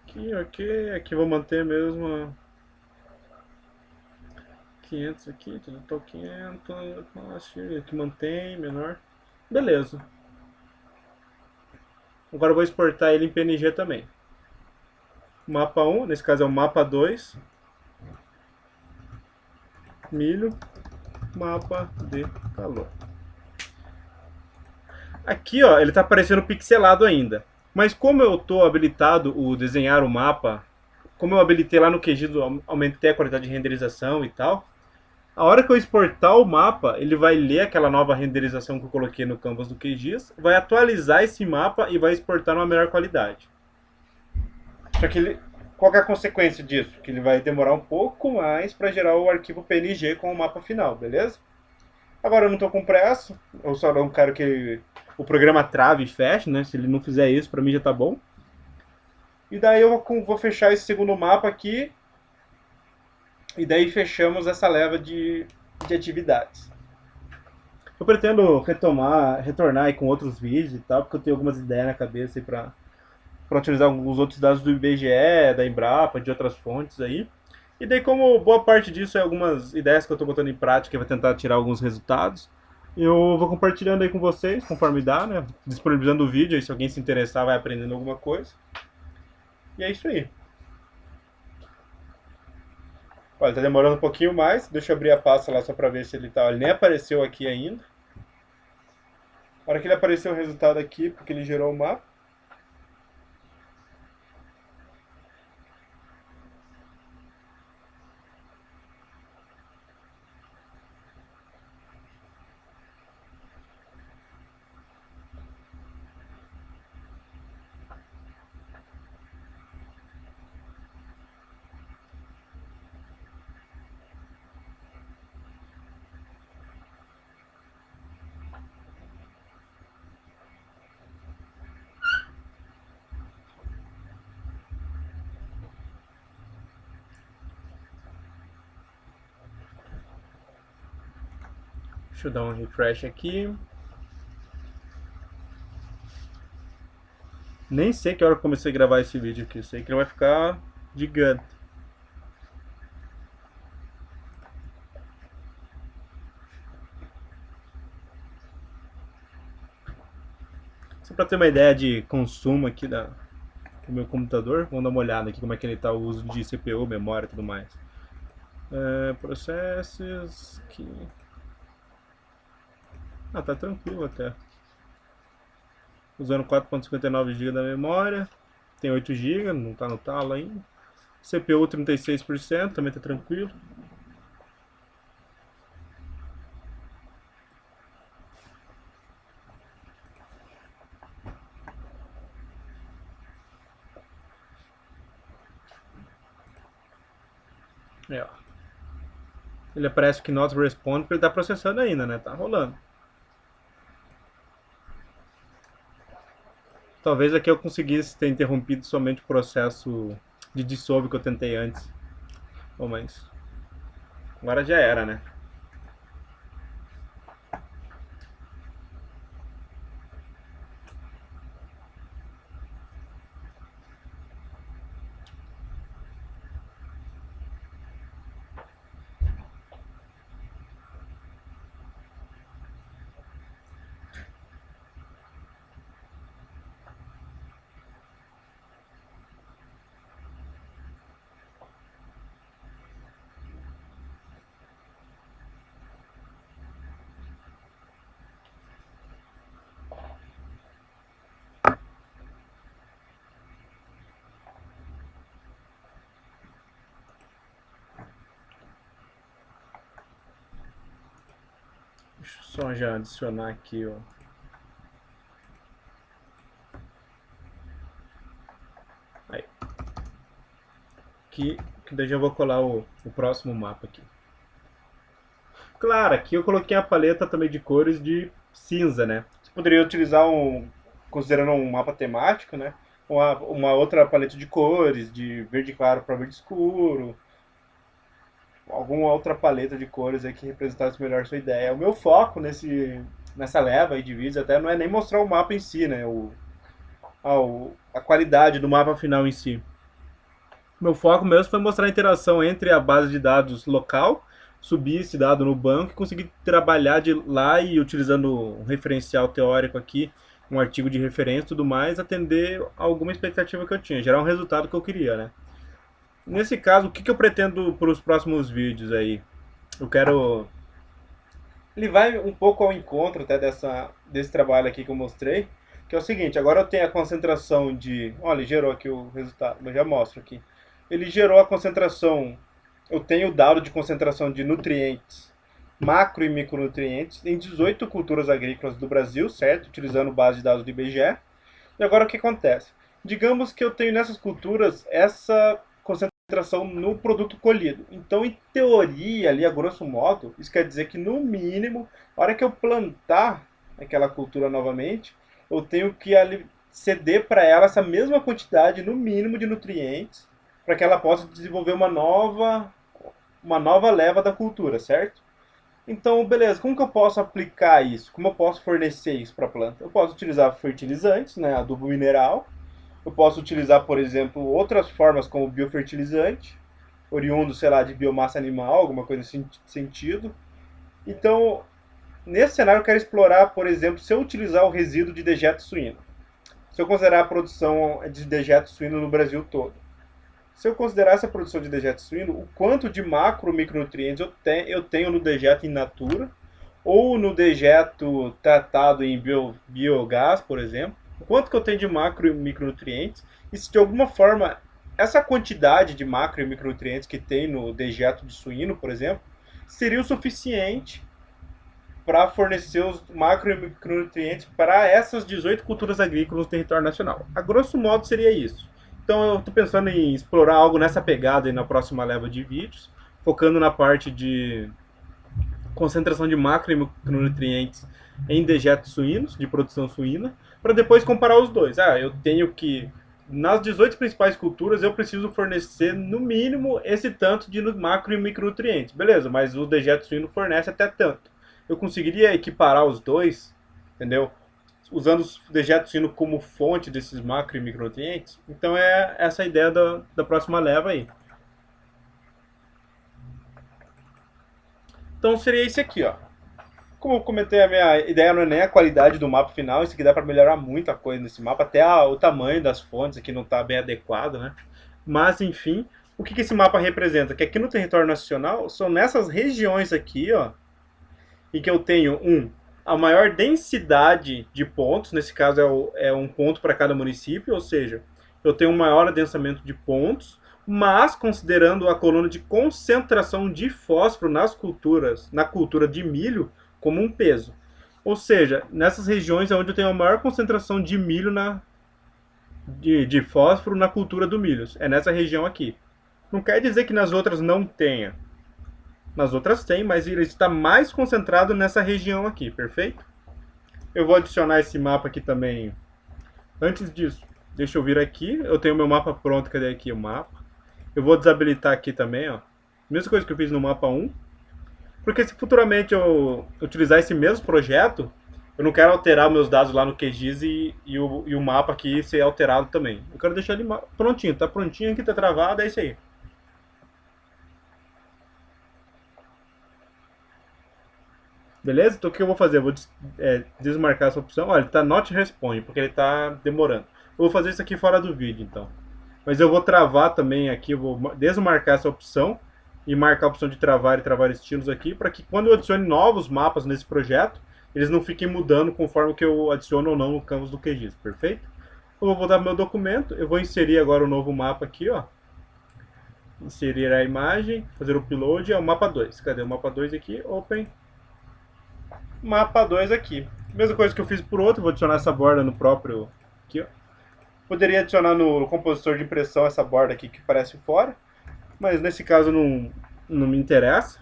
Aqui, ok. Aqui vou manter mesmo 500 aqui, total 500, aqui mantém, menor. Beleza. Agora eu vou exportar ele em PNG também. Mapa 1, nesse caso é o mapa 2. Milho, mapa de calor. Aqui, ó, ele está aparecendo pixelado ainda. Mas como eu estou habilitado o desenhar o mapa, como eu habilitei lá no QGIS, aumentei a qualidade de renderização e tal, a hora que eu exportar o mapa, ele vai ler aquela nova renderização que eu coloquei no canvas do QGIS, vai atualizar esse mapa e vai exportar numa melhor qualidade. Só que ele, qual que é a consequência disso? Que ele vai demorar um pouco mais para gerar o arquivo PNG com o mapa final, beleza? Agora eu não estou com pressa, eu só não quero que o programa trave e feche, né? Se ele não fizer isso, para mim já tá bom. E daí eu vou fechar esse segundo mapa aqui. E daí fechamos essa leva de atividades. Eu pretendo retornar aí com outros vídeos e tal, porque eu tenho algumas ideias na cabeça aí para utilizar alguns outros dados do IBGE, da Embrapa, de outras fontes aí. E daí, como boa parte disso é algumas ideias que eu estou botando em prática e vou tentar tirar alguns resultados, eu vou compartilhando aí com vocês, conforme dá, né? Disponibilizando o vídeo, aí se alguém se interessar vai aprendendo alguma coisa. E é isso aí. Olha, tá demorando um pouquinho mais. Deixa eu abrir a pasta lá só pra ver se ele tá. Ele nem apareceu aqui ainda. Na hora que ele apareceu o resultado aqui, porque ele gerou o mapa. Deixa eu dar um refresh aqui. Nem sei que hora eu comecei a gravar esse vídeo aqui. Sei que ele vai ficar gigante. Só pra ter uma ideia de consumo aqui do meu computador. Vamos dar uma olhada aqui como é que ele tá o uso de CPU, memória e tudo mais. Processos. Aqui. Ah, tá tranquilo até. Usando 4.59 GB da memória. Tem 8 GB, não tá no talo ainda. CPU 36%, também tá tranquilo. Ó. Ele aparece que not respond porque ele tá processando ainda, né? Tá rolando. Talvez aqui eu conseguisse ter interrompido somente o processo de dissolve que eu tentei antes. Bom, mas agora já era, né? Deixa eu só já adicionar aqui, ó. Aí. Aqui, que daí já vou colar o próximo mapa aqui. Claro, aqui eu coloquei a paleta também de cores de cinza, né? Você poderia utilizar considerando um mapa temático, né? Uma outra paleta de cores, de verde claro para verde escuro, alguma outra paleta de cores aí que representasse melhor a sua ideia. O meu foco nessa leva aí de vídeos até não é nem mostrar o mapa em si, né? A qualidade do mapa final em si. Meu foco mesmo foi mostrar a interação entre a base de dados local, subir esse dado no banco e conseguir trabalhar de lá e utilizando um referencial teórico aqui, um artigo de referência e tudo mais, atender alguma expectativa que eu tinha, gerar um resultado que eu queria, né? Nesse caso, o que eu pretendo para os próximos vídeos aí? Eu quero. Ele vai um pouco ao encontro até desse trabalho aqui que eu mostrei, que é o seguinte: agora eu tenho a concentração de. Olha, ele gerou aqui o resultado, eu já mostro aqui. Ele gerou a concentração. Eu tenho o dado de concentração de nutrientes, macro e micronutrientes, em 18 culturas agrícolas do Brasil, certo? Utilizando base de dados do IBGE. E agora o que acontece? Digamos que eu tenho nessas culturas essa concentração no produto colhido. Então, em teoria, ali a grosso modo, isso quer dizer que no mínimo, a hora que eu plantar aquela cultura novamente, eu tenho que ali ceder para ela essa mesma quantidade, no mínimo, de nutrientes, para que ela possa desenvolver uma nova leva da cultura, certo? Então, beleza, como que eu posso aplicar isso? Como eu posso fornecer isso para a planta? Eu posso utilizar fertilizantes, né, adubo mineral. Eu posso utilizar, por exemplo, outras formas como biofertilizante, oriundo, sei lá, de biomassa animal, alguma coisa nesse sentido. Então, nesse cenário eu quero explorar, por exemplo, se eu utilizar o resíduo de dejeto suíno. Se eu considerar a produção de dejeto suíno no Brasil todo. Se eu considerar essa produção de dejeto suíno, o quanto de macro e micronutrientes eu tenho no dejeto in natura, ou no dejeto tratado em biogás, por exemplo, o quanto que eu tenho de macro e micronutrientes, e se de alguma forma essa quantidade de macro e micronutrientes que tem no dejeto de suíno, por exemplo, seria o suficiente para fornecer os macro e micronutrientes para essas 18 culturas agrícolas no território nacional. A grosso modo seria isso. Então eu estou pensando em explorar algo nessa pegada aí na próxima leva de vídeos, focando na parte de concentração de macro e micronutrientes em dejetos suínos, de produção suína, para depois comparar os dois. Ah, eu tenho que, nas 18 principais culturas, eu preciso fornecer no mínimo esse tanto de macro e micronutrientes. Beleza, mas o dejeto suíno fornece até tanto. Eu conseguiria equiparar os dois, entendeu? Usando o dejeto suíno como fonte desses macro e micronutrientes. Então é essa a ideia da próxima leva aí. Então seria esse aqui, ó. Como eu comentei, a minha ideia não é nem a qualidade do mapa final, isso aqui dá para melhorar muita coisa nesse mapa, até o tamanho das fontes aqui não está bem adequado, né? Mas, enfim, o que esse mapa representa? Que aqui no território nacional, são nessas regiões aqui, ó, em que eu tenho, a maior densidade de pontos, nesse caso é um ponto para cada município, ou seja, eu tenho um maior adensamento de pontos, mas considerando a coluna de concentração de fósforo nas culturas, na cultura de milho, como um peso. Ou seja, nessas regiões é onde eu tenho a maior concentração de milho de fósforo na cultura do milho. É nessa região aqui. Não quer dizer que nas outras não tenha. Nas outras tem, mas ele está mais concentrado nessa região aqui, perfeito? Eu vou adicionar esse mapa aqui também. Antes disso, deixa eu vir aqui. Eu tenho meu mapa pronto. Cadê aqui o mapa? Eu vou desabilitar aqui também, ó. Mesma coisa que eu fiz no mapa 1. Porque se futuramente eu utilizar esse mesmo projeto, eu não quero alterar meus dados lá no QGIS e o mapa aqui ser alterado também. Eu quero deixar ele prontinho. Tá prontinho aqui, tá travado, é isso aí. Beleza? Então o que eu vou fazer? Eu vou desmarcar essa opção. Olha, ele está not responde, porque ele está demorando. Eu vou fazer isso aqui fora do vídeo, então. Mas eu vou travar também aqui, eu vou desmarcar essa opção e marcar a opção de travar e travar estilos aqui, para que quando eu adicione novos mapas nesse projeto, eles não fiquem mudando conforme que eu adiciono ou não no canvas do QGIS, perfeito? Eu vou voltar para o meu documento, eu vou inserir agora o novo mapa aqui, ó. Inserir a imagem, fazer o upload, é o mapa 2. Cadê o mapa 2 aqui? Open. Mapa 2 aqui. Mesma coisa que eu fiz por outro, vou adicionar essa borda no próprio. Aqui, ó. Poderia adicionar no compositor de impressão essa borda aqui que aparece fora, mas nesse caso não me interessa.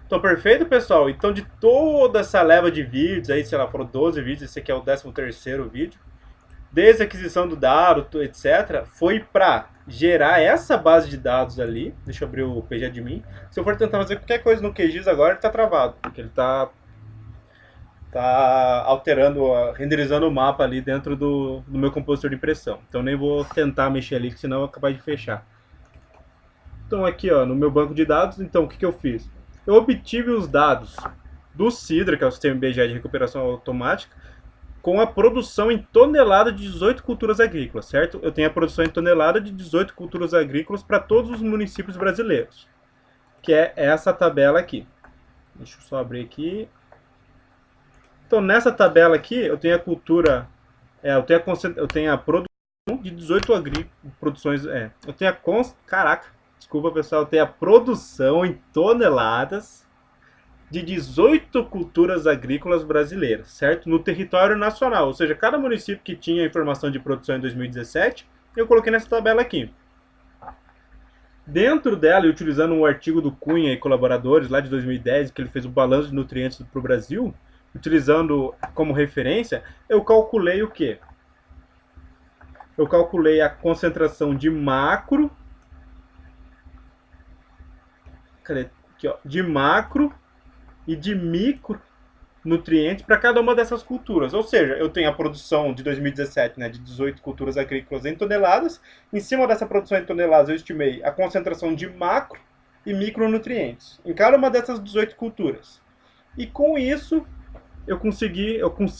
Então, perfeito, pessoal. Então, de toda essa leva de vídeos, aí, sei lá, foram 12 vídeos, esse aqui é o 13º vídeo, desde a aquisição do dado, etc., foi para gerar essa base de dados ali. Deixa eu abrir o pgadmin. Se eu for tentar fazer qualquer coisa no QGIS agora, ele está travado, porque ele está alterando, renderizando o mapa ali dentro do meu compositor de impressão. Então nem vou tentar mexer ali, senão eu vou acabar de fechar. Então aqui, ó, no meu banco de dados, então o que eu fiz? Eu obtive os dados do Sidra, que é o sistema IBGE de recuperação automática, com a produção em tonelada de 18 culturas agrícolas, certo? Eu tenho a produção em tonelada de 18 culturas agrícolas para todos os municípios brasileiros, que é essa tabela aqui. Deixa eu só abrir aqui. Então, nessa tabela aqui, eu tenho a cultura, eu tenho a produção de 18 produções, eu tenho caraca, desculpa pessoal, eu tenho a produção em toneladas de 18 culturas agrícolas brasileiras, certo? No território nacional, ou seja, cada município que tinha informação de produção em 2017, eu coloquei nessa tabela aqui. Dentro dela, e utilizando um artigo do Cunha e colaboradores, lá de 2010, que ele fez o balanço de nutrientes para o Brasil, utilizando como referência, eu calculei o quê? Eu calculei a concentração de macro, aqui, ó, de macro e de micro nutrientes para cada uma dessas culturas. Ou seja, eu tenho a produção de 2017, né, de 18 culturas agrícolas em toneladas. Em cima dessa produção em toneladas, eu estimei a concentração de macro e micronutrientes em cada uma dessas 18 culturas. E com isso, consigo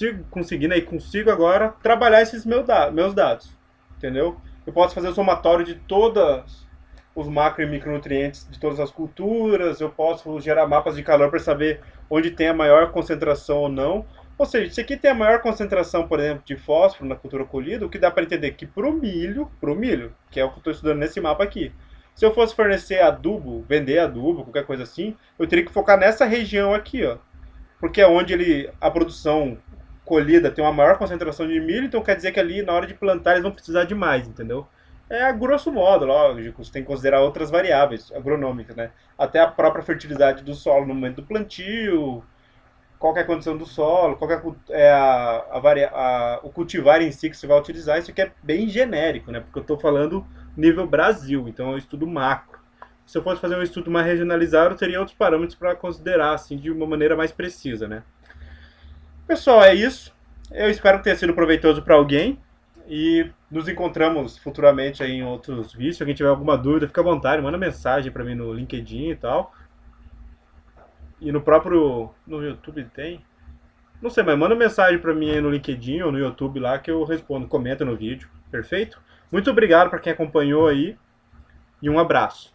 agora trabalhar esses meus dados, entendeu? Eu posso fazer o somatório de todas os macro e micronutrientes de todas as culturas, eu posso gerar mapas de calor para saber onde tem a maior concentração ou não. Ou seja, se aqui tem a maior concentração, por exemplo, de fósforo na cultura colhida, o que dá para entender que pro milho, que é o que eu estou estudando nesse mapa aqui, se eu fosse fornecer adubo, vender adubo, qualquer coisa assim, eu teria que focar nessa região aqui, ó, porque é onde a produção colhida tem uma maior concentração de milho, então quer dizer que ali na hora de plantar eles vão precisar de mais, entendeu? É a grosso modo, lógico, você tem que considerar outras variáveis agronômicas, né? Até a própria fertilidade do solo no momento do plantio, qual é a condição do solo, qual é o cultivar em si que você vai utilizar. Isso aqui é bem genérico, né? Porque eu estou falando nível Brasil, então é um estudo macro. Se eu fosse fazer um estudo mais regionalizado, eu teria outros parâmetros para considerar, assim, de uma maneira mais precisa, né? Pessoal, é isso. Eu espero que tenha sido proveitoso para alguém. E nos encontramos futuramente aí em outros vídeos. Se alguém tiver alguma dúvida, fica à vontade, manda mensagem para mim no LinkedIn e tal. E no YouTube tem? Não sei, mas manda mensagem para mim aí no LinkedIn ou no YouTube lá que eu respondo, comenta no vídeo. Perfeito? Muito obrigado para quem acompanhou aí e um abraço.